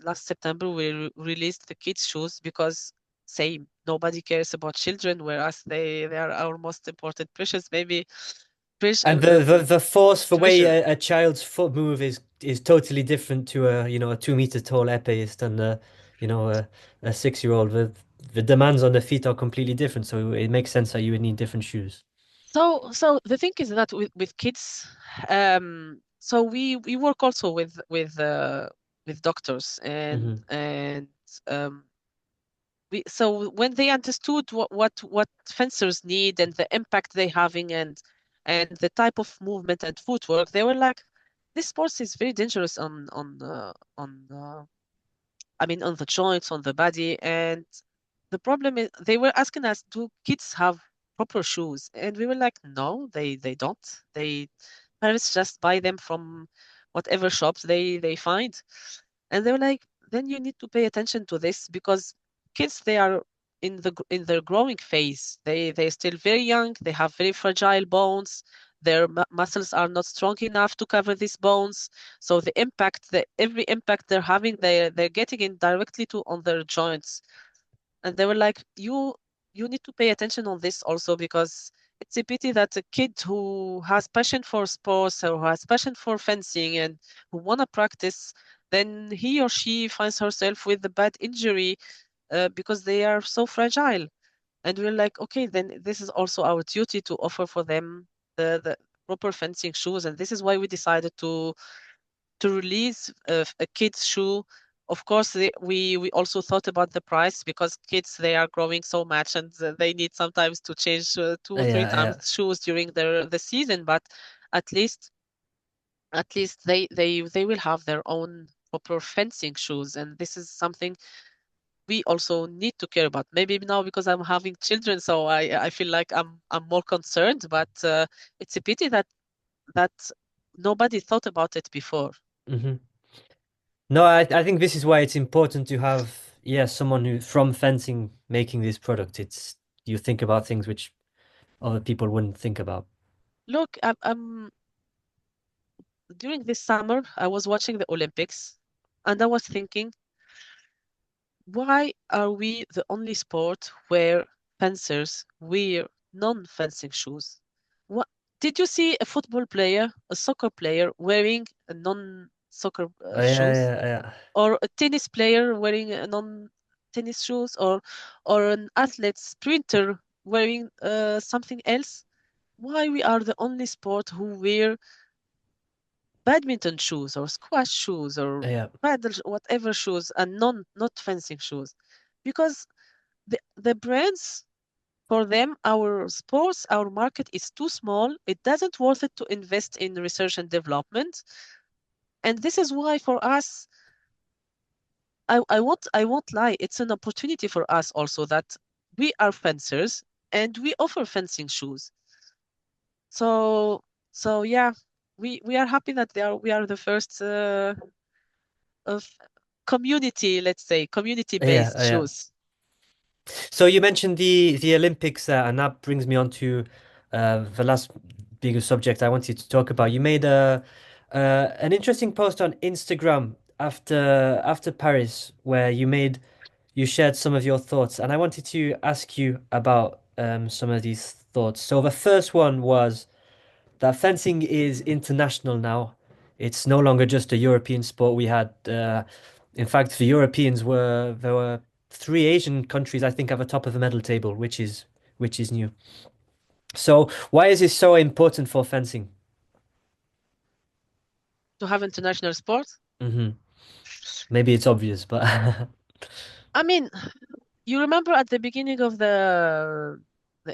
last September we released the kids shoes because same nobody cares about children, whereas they are our most important precious maybe And the force, the way treasure. a child's foot move is totally different to a a 2 meter tall epéist than a 6-year-old. The demands on the feet are completely different, so it makes sense that you would need different shoes. So the thing is that with kids, so we work also with doctors, Mm-hmm. and um, so when they understood what fencers need and the impact they having and the type of movement and footwork, they were like, this sport is very dangerous I mean, on the joints, on the body. And the problem is, they were asking us, do kids have proper shoes? And we were like, no, they don't. Parents just buy them from whatever shops they find. And they were like, then you need to pay attention to this because kids, they are in their growing phase. They're still very young. They have very fragile bones. Their muscles are not strong enough to cover these bones. So every impact they're having, they're getting in directly to on their joints. And they were like, you need to pay attention on this also because it's a pity that a kid who has passion for sports or who has passion for fencing and who wanna practice, then he or she finds herself with a bad injury because they are so fragile. And we're like, okay, then this is also our duty to offer for them the proper fencing shoes. And this is why we decided to release a kid's shoe. Of course, we also thought about the price because kids, they are growing so much and they need sometimes to change two or three Yeah, times yeah. shoes during the season. But at least they will have their own proper fencing shoes, and this is something we also need to care about. Maybe now because I'm having children, so I feel like I'm more concerned. But it's a pity that nobody thought about it before. Hmm. No, I think this is why it's important to have, yeah, someone who from fencing making this product. It's you think about things which other people wouldn't think about. Look, during this summer, I was watching the Olympics, and I was thinking, why are we the only sport where fencers wear non-fencing shoes? What did you see a football player, a soccer player wearing a non-soccer Yeah, shoes, yeah, yeah, or a tennis player wearing a non-tennis shoes, or an athlete sprinter wearing something else? Why we are the only sport who wear badminton shoes or squash shoes or yeah, paddle whatever shoes and not fencing shoes? Because the brands, for them, our sports, our market is too small. It doesn't worth it to invest in research and development. And this is why for us, I won't lie, it's an opportunity for us also that we are fencers and we offer fencing shoes. So so yeah, we are happy that we are the first of community, let's say, yeah, community-based yeah. shoes. So you mentioned the Olympics, and that brings me on to the last bigger subject I wanted to talk about. You made a an interesting post on Instagram after Paris, where you shared some of your thoughts, and I wanted to ask you about some of these thoughts. So the first one was that fencing is international now. It's no longer just a European sport. In fact, the Europeans were there were three Asian countries I think at the top of the medal table, which is new. So why is this so important for fencing? To have international sports. Hmm. Maybe it's obvious, but I mean, you remember at the beginning of the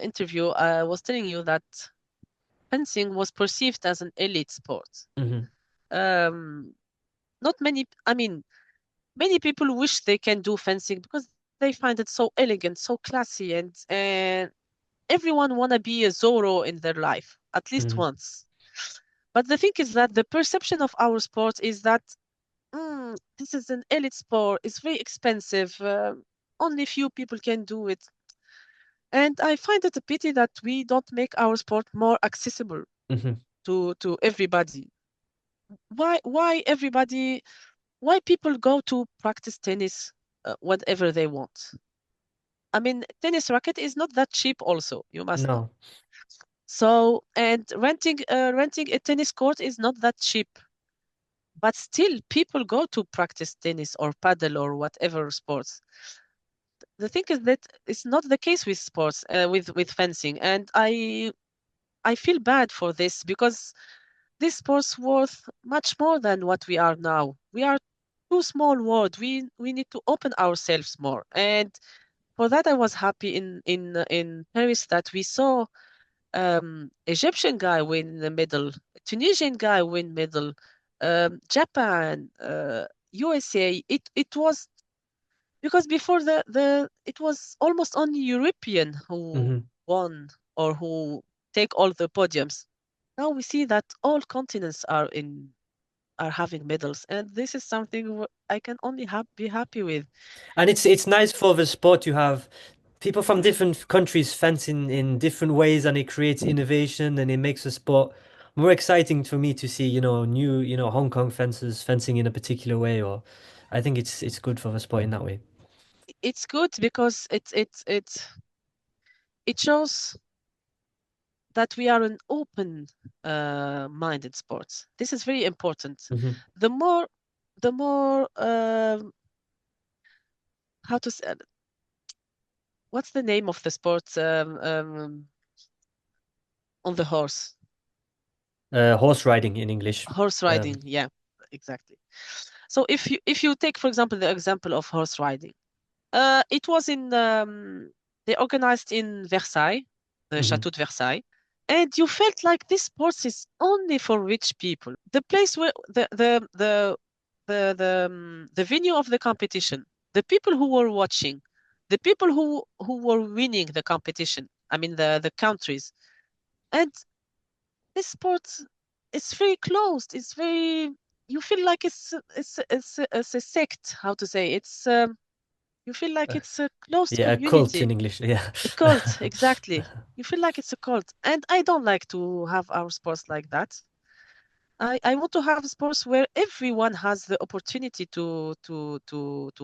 interview, I was telling you that fencing was perceived as an elite sport. hmm Um, Not many, I mean, many people wish they can do fencing because they find it so elegant, so classy, and everyone wanna be a Zorro in their life at least hmm once. But the thing is that the perception of our sport is that this is an elite sport. It's very expensive. Only few people can do it. And I find it a pity that we don't make our sport more accessible hmm to everybody. Why why people go to practice tennis whenever they want? I mean, tennis racket is not that cheap also, you must know. No. So, and renting a tennis court is not that cheap. But still, people go to practice tennis or paddle or whatever sports. The thing is that it's not the case with sports, with fencing, and I feel bad for this because this sport's worth much more than what we are now. We are too small world. We need to open ourselves more, and for that I was happy in Paris that we saw Egyptian guy win the medal, Tunisian guy win medal, Japan, USA. It was because before the it was almost only European who hmm won or who take all the podiums. Now we see that all continents are having medals, and this is something I can only be happy with. And it's nice for the sport to have people from different countries fencing in different ways, and it creates innovation and it makes the sport more exciting for me to see, new, Hong Kong fencers fencing in a particular way, or I think it's good for the sport in that way. It's good because it shows that we are an open minded sport. This is very important. Hmm. The more the more how to say, what's the name of the sport on the horse? Horse riding in English. Horse riding, Um, yeah, exactly. So if you take, for example, the example of horse riding, it was in they organized in Versailles, the mhm, Chateau de Versailles, and you felt like this sport is only for rich people. The place where the venue of the competition, the people who were watching, the people who were winning the competition. I mean the countries, and this sport is very closed. It's very. you feel like it's a sect, how to say, you feel like it's a closed Yeah, a cult in community, English. Yeah. a cult, exactly. You feel like it's a cult, and I don't like to have our sports like that. I want to have sports where everyone has the opportunity to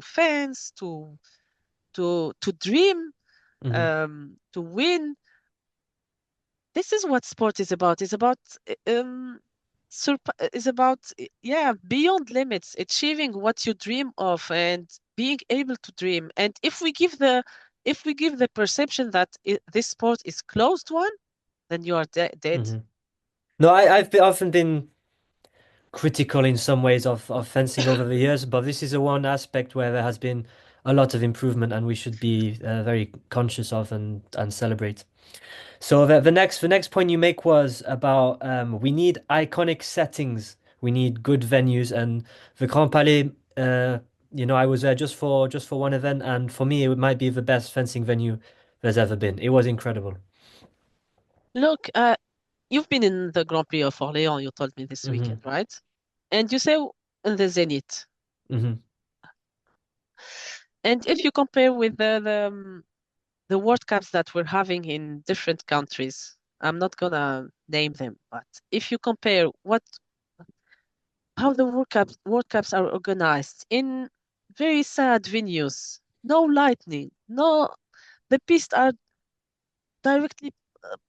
fence, to dream, Hmm. to win. This is what sport is about. It's about is about yeah, beyond limits, achieving what you dream of and being able to dream. And if we give the perception that this sport is closed one, then you are dead. Hmm. No, often been critical in some ways of fencing over the years, but this is a one aspect where there has been a lot of improvement and we should be very conscious of and celebrate. So the next point you make was about we need iconic settings, we need good venues, and the Grand Palais. I was there just for one event, and for me, it might be the best fencing venue there's ever been. It was incredible. Look, you've been in the Grand Prix of Orléans, you told me this Hmm. weekend, right? And you say in the Zenith. Hmm. And if you compare with the World Cups that we're having in different countries, I'm not gonna name them, but if you compare how the World Cups are organized in very sad venues, no lightning, no, the pistes are directly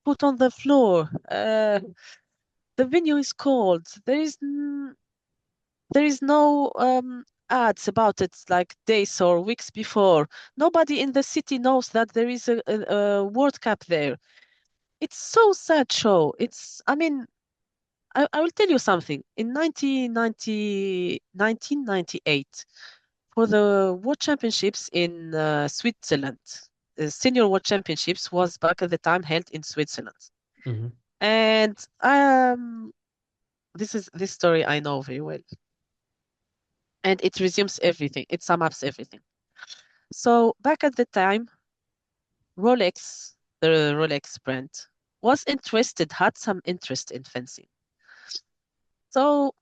put on the floor. The venue is cold. There is no ads about it like days or weeks before. Nobody in the city knows that there is a World Cup there. It's so sad show. I mean, I will tell you something. In 1998, for the World Championships in Switzerland, Senior World Championships was back at the time held in Switzerland. Hmm. And this story I know very well. And it resumes everything. It sums up everything. So back at the time, Rolex, the Rolex brand, had some interest in fencing. So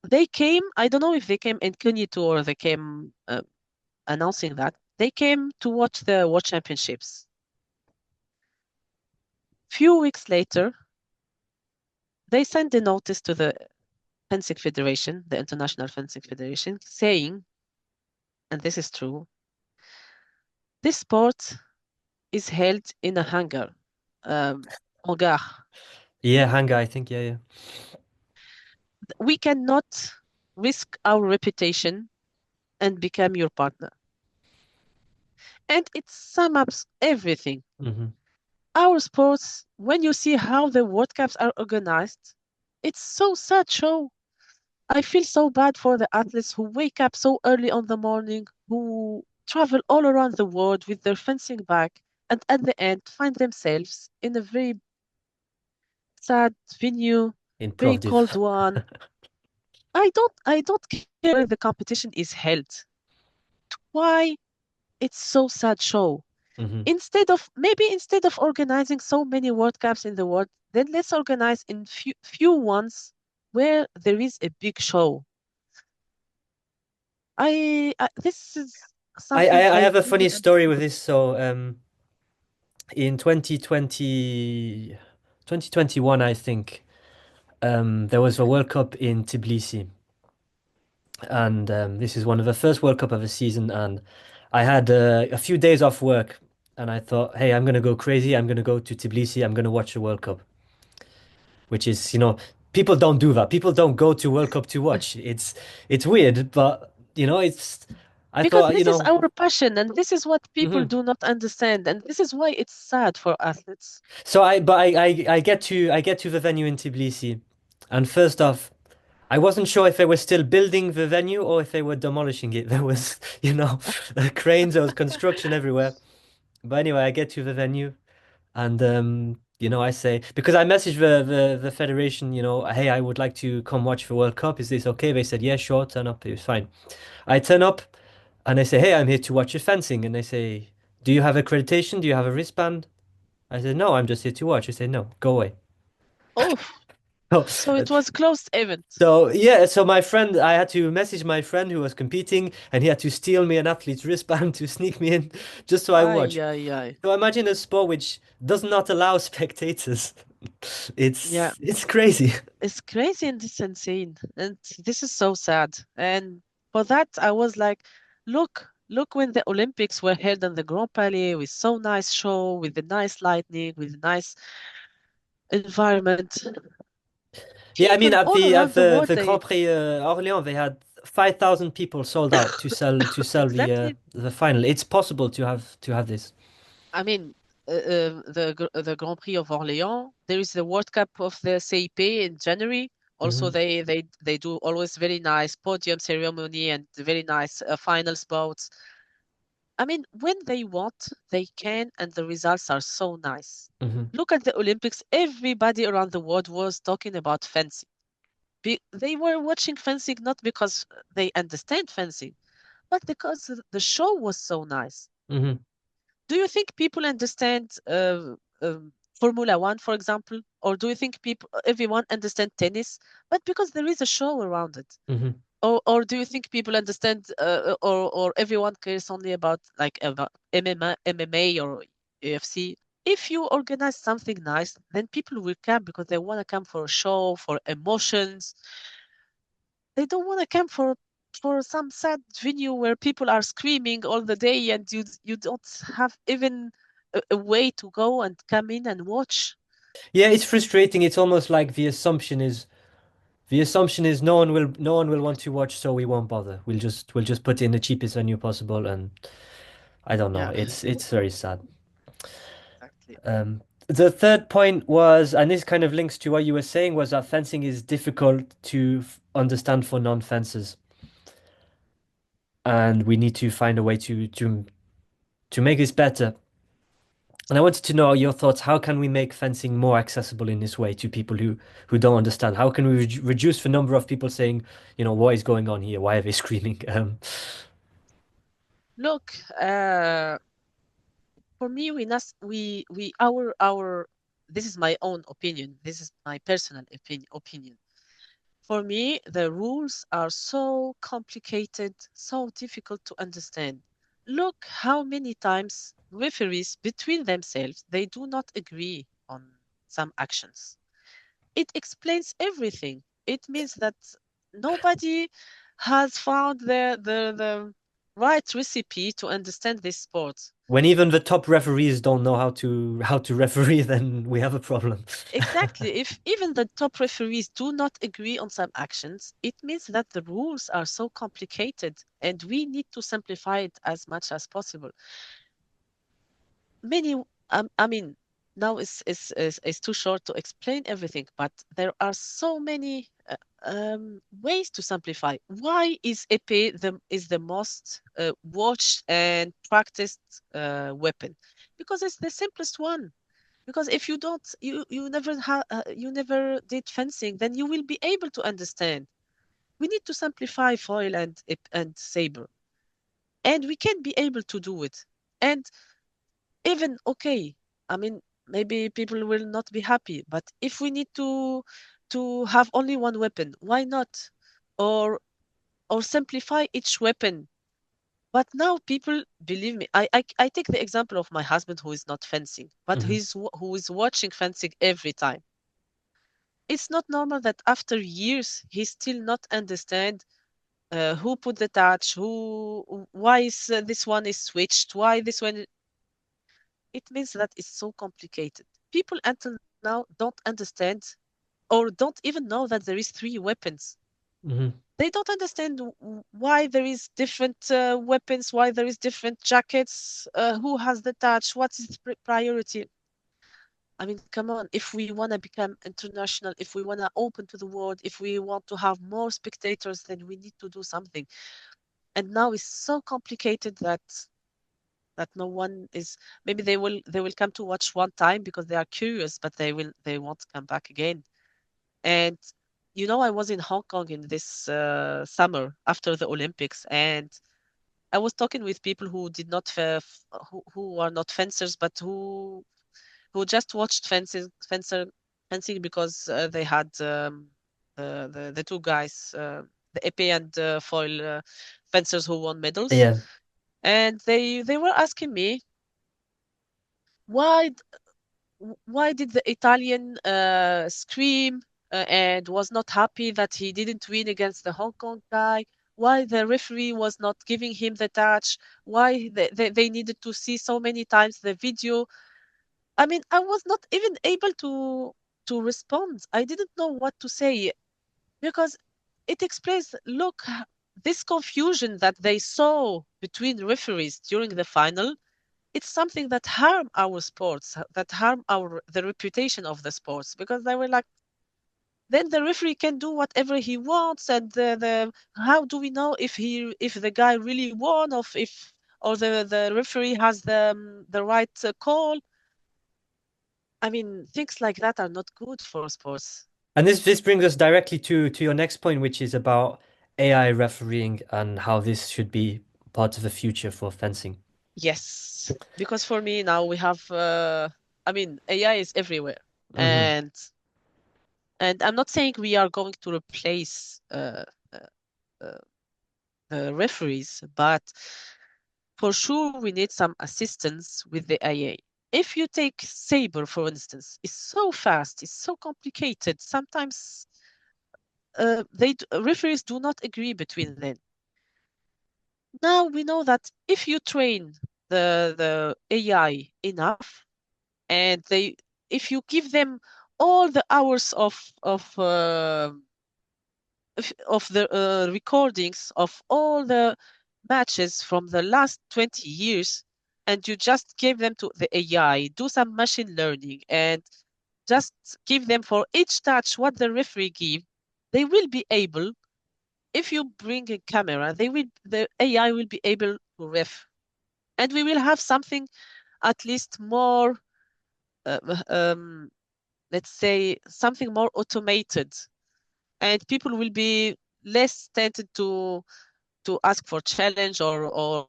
they came, I don't know if they came incognito or they came announcing that. They came to watch the World Championships. Few weeks later, they sent a notice to the Fencing Federation, the International Fencing Federation, saying, and this is true, this sport is held in a hangar, hangar. Yeah, Hanga, I think. Yeah, yeah. We cannot risk our reputation and become your partner. And it sums up everything. Hmm. Our sports, when you see how the World Cups are organized, it's so sad show. I feel so bad for the athletes who wake up so early on the morning, who travel all around the world with their fencing bag, and at the end find themselves in a very sad venue, In very Plovdiv. cold one. I don't care where the competition is held. Why it's so sad show? Hmm. Instead of organizing so many World Cups in the world, then let's organize in few ones where there is a big show. This is I, something I I I have a funny really story with understand. this. So in 2021, I think, there was a World Cup in Tbilisi, and this is one of the first World Cup of the season. And I had a few days off work, and I thought, hey, I'm gonna go crazy. I'm gonna go to Tbilisi. I'm gonna watch the World Cup, which is, people don't do that. People don't go to World Cup to watch. It's weird, but it's. I Because thought, this is our passion and this is what people mhm. do not understand. And this is why it's sad for athletes. So I get to the venue in Tbilisi, and first off, I wasn't sure if they were still building the venue or if they were demolishing it. There was, cranes, there was construction everywhere. But anyway, I get to the venue and I say, because I messaged the federation, hey, I would like to come watch the World Cup. Is this okay? They said, yeah, sure, turn up. It was fine. I turn up and I say, hey, I'm here to watch your fencing. And they say, do you have accreditation? Do you have a wristband? I said, no, I'm just here to watch. They say, no, go away. Oh. So, So it was closed event. so yeah, so my friend, I had to message my friend who was competing, and he had to steal me an athlete's wristband to sneak me in, just so I Ay, watch. ay, ay. So imagine a sport which does not allow spectators. Yeah, It's crazy. it's crazy and it's insane. And this is so sad. And for that, I was like, look when the Olympics were held in the Grand Palais with so nice show, with the nice lighting, with the nice environment. Yeah, I mean People all at around the world, the they Grand Prix Orléans, they had 5,000 people sold out to sell exactly. the final. It's possible to have this. I mean, the Grand Prix of Orléans. There is the World Cup of the CIP in January. Also, Hmm. they do always very nice podium ceremony and very nice final spots. I mean, when they want, they can, and the results are so nice. Hmm. Look at the Olympics. Everybody around the world was talking about fencing. They were watching fencing not because they understand fencing, but because the show was so nice. Hmm. Do you think people understand Formula One, for example, or do you think everyone understand tennis? But because there is a show around it, Hmm. or do you think people understand, or everyone cares only about like about MMA or UFC? If you organize something nice, then people will come because they want to come for a show, for emotions. They don't want to come for some sad venue where people are screaming all the day and you don't have even a way to go and come in and watch. Yeah, it's frustrating. It's almost like the assumption is no one will want to watch, so we won't bother. We'll just put in the cheapest venue possible, and I don't know. Yeah, It's very sad. exactly. The third point was, and this kind of links to what you were saying, was that fencing is difficult to understand for non-fencers, and we need to find a way to make this better. And I wanted to know your thoughts. How can we make fencing more accessible in this way to people who don't understand? How can we reduce the number of people saying, what is going on here? Why are they screaming? Look, for me, we our this is my own opinion. This is my personal opinion. For me, the rules are so complicated, so difficult to understand. Look how many times referees between themselves they do not agree on some actions. It explains everything. It means that nobody has found the right recipe to understand this sport. When even the top referees don't know how to referee, then we have a problem. Exactly. If even the top referees do not agree on some actions, it means that the rules are so complicated and we need to simplify it as much as possible. Many, I mean, now is too short to explain everything, but there are so many ways to simplify. Why is épée the most watched and practiced weapon? Because it's the simplest one. Because if you don't, you never did fencing, then you will be able to understand. We need to simplify foil and saber, and we can be able to do it. And even okay, I mean, maybe people will not be happy, but if we need to have only one weapon, why not? Or or simplify each weapon. But now people, believe me, I take the example of my husband who is not fencing, but Mhm. who is watching fencing every time. It's not normal that after years he still not understand who put the touch, why is this one is switched, why this one. It means that it's so complicated. People until now don't understand or don't even know that there is three weapons. Mhm. They don't understand why there is different weapons, why there is different jackets, who has the touch, what is the priority. I mean, come on, if we want to become international, if we want to open to the world, if we want to have more spectators, then we need to do something. And now it's so complicated that no one is, maybe they will come to watch one time because they are curious, but they won't come back again. And I was in Hong Kong in this summer after the Olympics, and I was talking with people who did not who are not fencers, but who just watched fencer. fencing because they had the two guys, the épée and foil fencers who won medals, Yeah. and they were asking me why why did the Italian scream and was not happy that he didn't win against the Hong Kong guy? Why the referee was not giving him the touch? Why they needed to see so many times the video? I mean, I was not even able to respond. I didn't know what to say because it explains, look, this confusion that they saw between referees during the final, it's something that harm our sports, that harm our the reputation of the sports, because they were like, then the referee can do whatever he wants, and the how do we know if the guy really won, or if or the referee has the right call? I mean, things like that are not good for sports. And this brings us directly to your next point, which is about AI refereeing and how this should be part of the future for fencing. Yes, because for me now we have, I mean, AI is everywhere, Hmm. and I'm not saying we are going to replace uh, uh, referees, but for sure we need some assistance with the AI. If you take Sabre, for instance, it's so fast, it's so complicated. Sometimes referees do not agree between them. Now we know that if you train the AI enough, and they if you give them all the hours of the recordings of all the matches from the last 20 years, and you just give them to the AI, do some machine learning, and just give them for each touch what the referee give, they will be able, if you bring a camera, the AI will be able to ref. And we will have something at least more, uh, um, let's say, something more automated, and people will be less tempted to ask for challenge or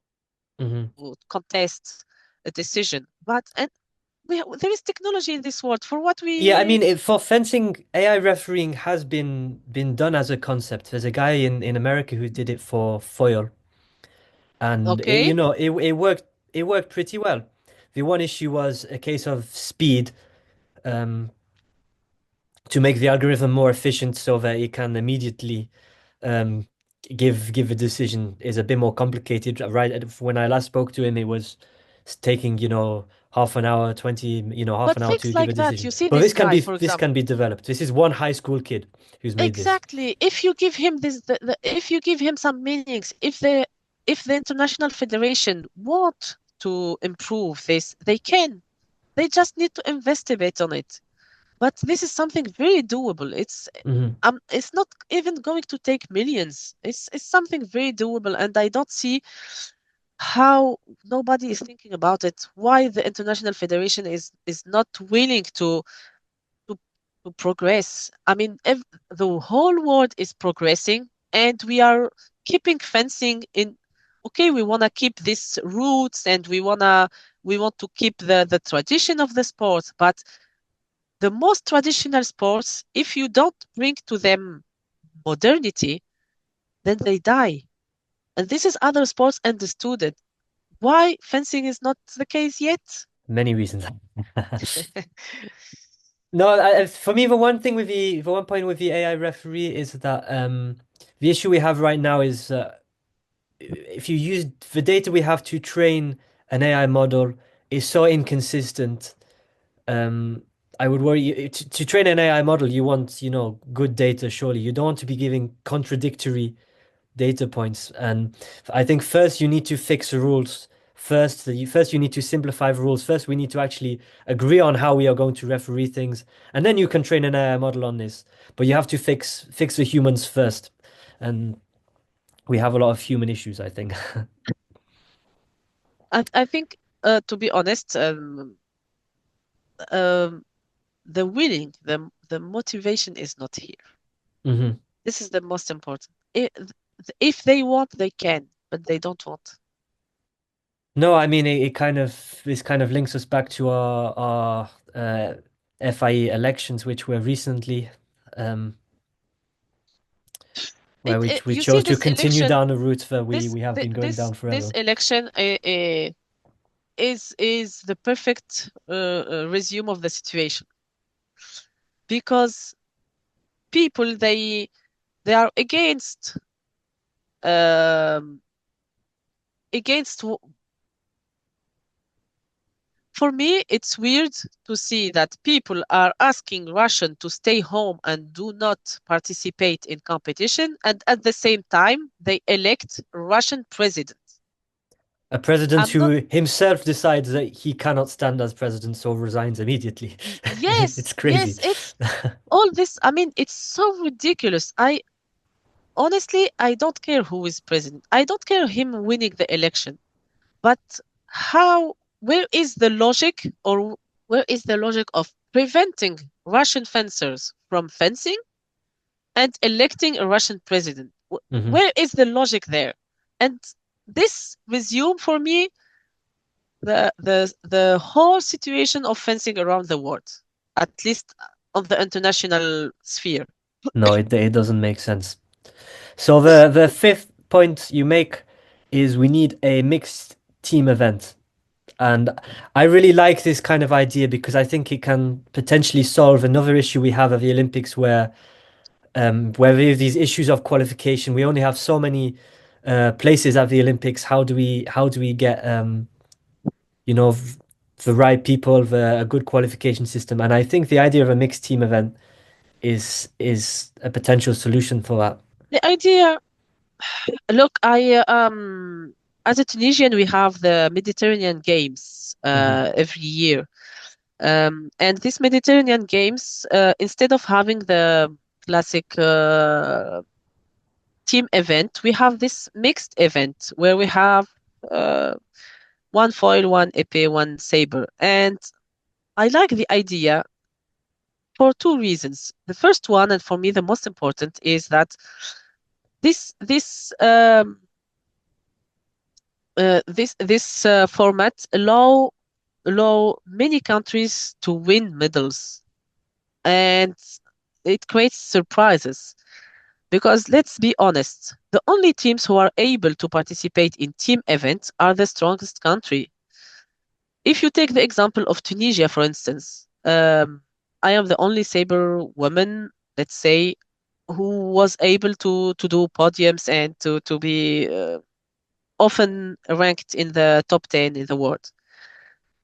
Hmm. contest a decision. But and there is technology in this world for what Yeah, I we. mean, for fencing, AI refereeing has been done as a concept. There's a guy in America who did it for foil, and Okay, it worked pretty well. The one issue was a case of speed, um, to make the algorithm more efficient so that it can immediately um, give a decision is a bit more complicated. Right, when I last spoke to him, it was taking, half an hour, 20, half but an hour things to give a like that, decision. you see But this guy, for this can example. be developed. This is one high school kid who's made this. Exactly. If you give him if you give him some meanings, if the International Federation want to improve this, they can. They just need to investigate on it. But this is something very doable. Hmm. It's not even going to take millions. It's something very doable, and I don't see how nobody is thinking about it. Why the International Federation is not willing to to progress. I mean, the whole world is progressing, and we are keeping fencing in. Okay, we want to keep these roots, and we want to keep the tradition of the sport, but the most traditional sports, if you don't bring to them modernity, then they die. And this is other sports understood it. Why fencing is not the case yet? Many reasons. No, for me, the one point with the AI referee is that the issue we have right now is if you use the data we have to train an AI model is so inconsistent. Um, I would worry to train an AI model, you want, good data, surely. You don't want to be giving contradictory data points. And I think first you need to fix the rules. First you need to simplify the rules. First we need to actually agree on how we are going to referee things, and then you can train an AI model on this. But you have to fix the humans first, and we have a lot of human issues, I think. I think, to be honest, um, the willing, the motivation is not here. Hmm. This is the most important. If they want, they can, but they don't want. No, I mean it kind of this kind of links us back to our FIE elections, which were recently, um, where we you see chose to this continue election, down a route that this we have th been going this down this forever. election is the perfect resume of the situation because people they are um, against. For me, it's weird to see that people are asking Russian to stay home and do not participate in competition, and at the same time they elect Russian president. A president I'm not. who himself decides that he cannot stand as president, so resigns immediately. Yes, It's crazy. yes, it's all this. I mean, it's so ridiculous. I honestly, I don't care who is president. I don't care him winning the election. But how, where is the logic or where is the logic of preventing Russian fencers from fencing and electing a Russian president? Hmm. Where is the logic there? And this resume for me the whole situation of fencing around the world, at least on the international sphere. No, it doesn't make sense. So the fifth point you make is we need a mixed team event. And I really like this kind of idea because I think it can potentially solve another issue we have at the Olympics where we have these issues of qualification. We only have so many places at the Olympics. How do we get you know the right people, a good qualification system? And I think the idea of a mixed team event is a potential solution for that. The idea, look, as a Tunisian, we have the Mediterranean Games Hmm. every year. And this Mediterranean Games, instead of having the classic team event, we have this mixed event where we have uh, one foil, one épée, one saber. And I like the idea for two reasons. The first one, and for me the most important, is that this format allow many countries to win medals, and it creates surprises. Because let's be honest, the only teams who are able to participate in team events are the strongest country. If you take the example of Tunisia, for instance, I am the only saber woman, let's say, who was able to do podiums and to be often ranked in the top 10 in the world.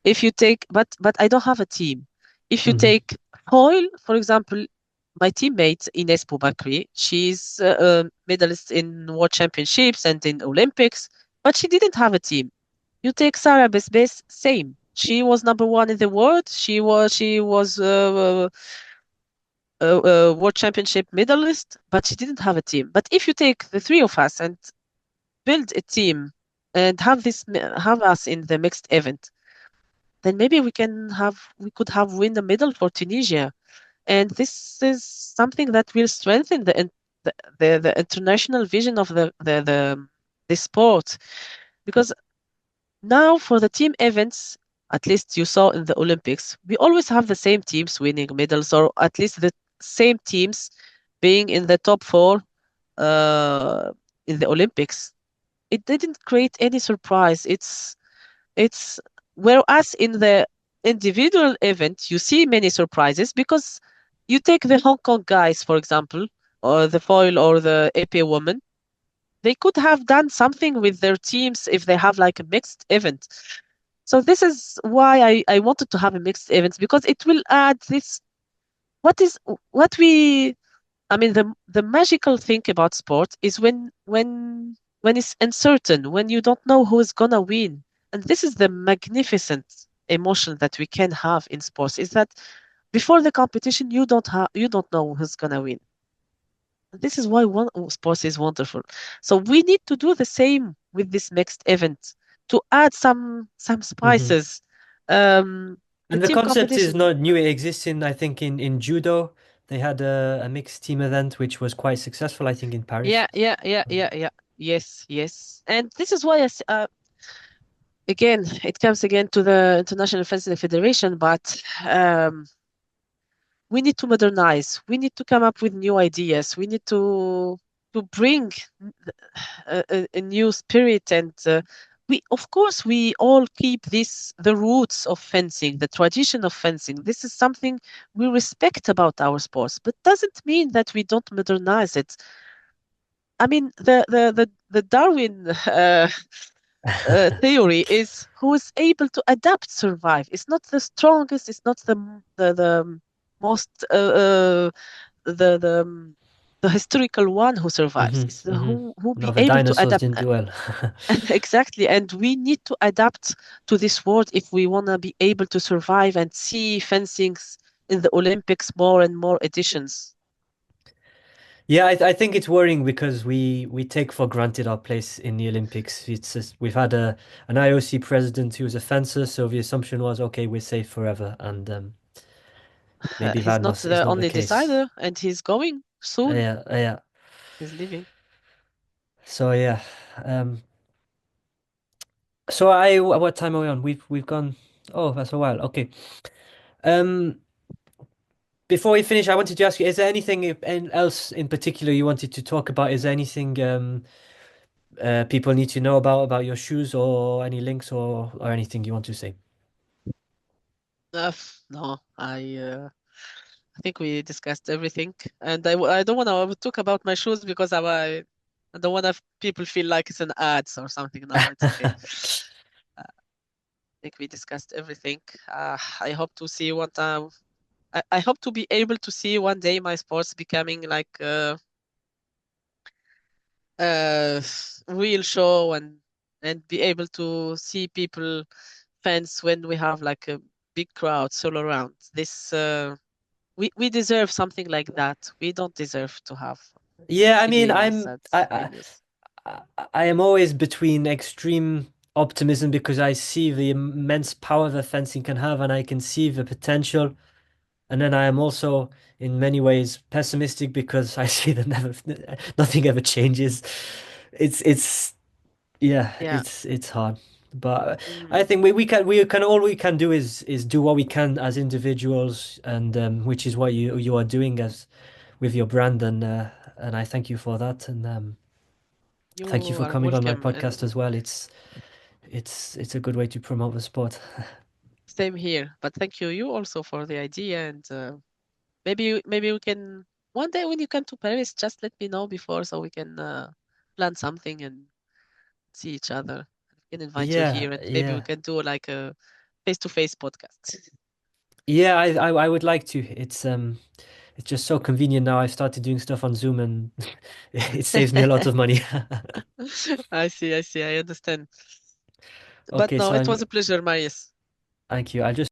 If you take, but I don't have a team. If you Hmm. take foil, for example, my teammate Ines Boubakri, she's a medalist in world championships and in Olympics, but she didn't have a team. You take Sarah Besbes, same. She was number one in the world. She was a world championship medalist, but she didn't have a team. But if you take the three of us and build a team and have us in the mixed event, then maybe we could have win the medal for Tunisia. And this is something that will strengthen the international vision of the sport. Because now for the team events, at least you saw in the Olympics, we always have the same teams winning medals, or at least the same teams being in the top four uh, in the Olympics. It didn't create any surprise. It's whereas in the individual event, you see many surprises because you take the Hong Kong guys, for example, or the foil or the épée woman. They could have done something with their teams if they have like a mixed event. So this is why I wanted to have a mixed event because it will add this. What is what we I mean, the magical thing about sport is when it's uncertain, when you don't know who is gonna win. And this is the magnificent emotion that we can have in sports, is that before the competition you don't know who's gonna win. This is why sports is wonderful. So we need to do the same with this next event to add some Hmm. spices. Um, the And the team concept is competition. not new. It exists in, I think, in judo. They had a mixed team event which was quite successful, I think, in Paris. Yeah. Yes, yes. And this is why again, it comes again to the International Fencing Federation, but um, we need to modernize. We need to come up with new ideas. We need to bring a new spirit, and we, of course, we all keep this the roots of fencing, the tradition of fencing. This is something we respect about our sports, but doesn't mean that we don't modernize it. I mean, the Darwin theory is who is able to adapt, survive. It's not the strongest. It's not the most the historical one who survives. It's the who No, be the able to dinosaurs adapt. didn't do well. Exactly, and we need to adapt to this world if we want to be able to survive and see fencings in the Olympics more and more editions. Yeah, I think it's worrying because we take for granted our place in the Olympics. It's just, we've had an IOC president who was a fencer, so the assumption was okay, we're safe forever, and maybe He's that not not is the not the only case. decider, and he's going soon. Yeah, yeah. He's leaving. So yeah, um, so what time are we on? We've gone. Oh, that's a while. Okay. Um, before we finish, I wanted to ask you: is there anything else in particular you wanted to talk about? Is there anything people need to know about your shoes, or any links, or anything you want to say? No, I think we discussed everything, and I don't want to talk about my shoes because I don't want to people feel like it's an ads or something. No, it's okay. I think we discussed everything. I hope to see I hope to be able to see one day my sports becoming like a real show, and be able to see people, fans, when we have like a big crowds all around. This we deserve something like that. We don't deserve to have Yeah, I mean, civilians and famous. I am always between extreme optimism because I see the immense power that fencing can have, and I can see the potential. And then I am also, in many ways, pessimistic because I see that nothing ever changes. It's yeah, Yeah. it's hard. But I Mm. think we can all we can do is do what we can as individuals, and which is what you are doing as with your brand, and I thank you for that, and thank you You for are coming on my welcome, and podcast as well. It's a good way to promote the sport. same here. But thank you, you also for the idea, and maybe we can one day when you come to Paris, just let me know before so we can plan something and see each other. I can invite you Yeah, here, and maybe we yeah. can do like a face-to-face podcast. Yeah, I would like to. It's just so convenient now. I've started doing stuff on Zoom and it saves me a lot of money. I see, I understand. But Okay, no, so it was a pleasure, Marius. thank you. I'll just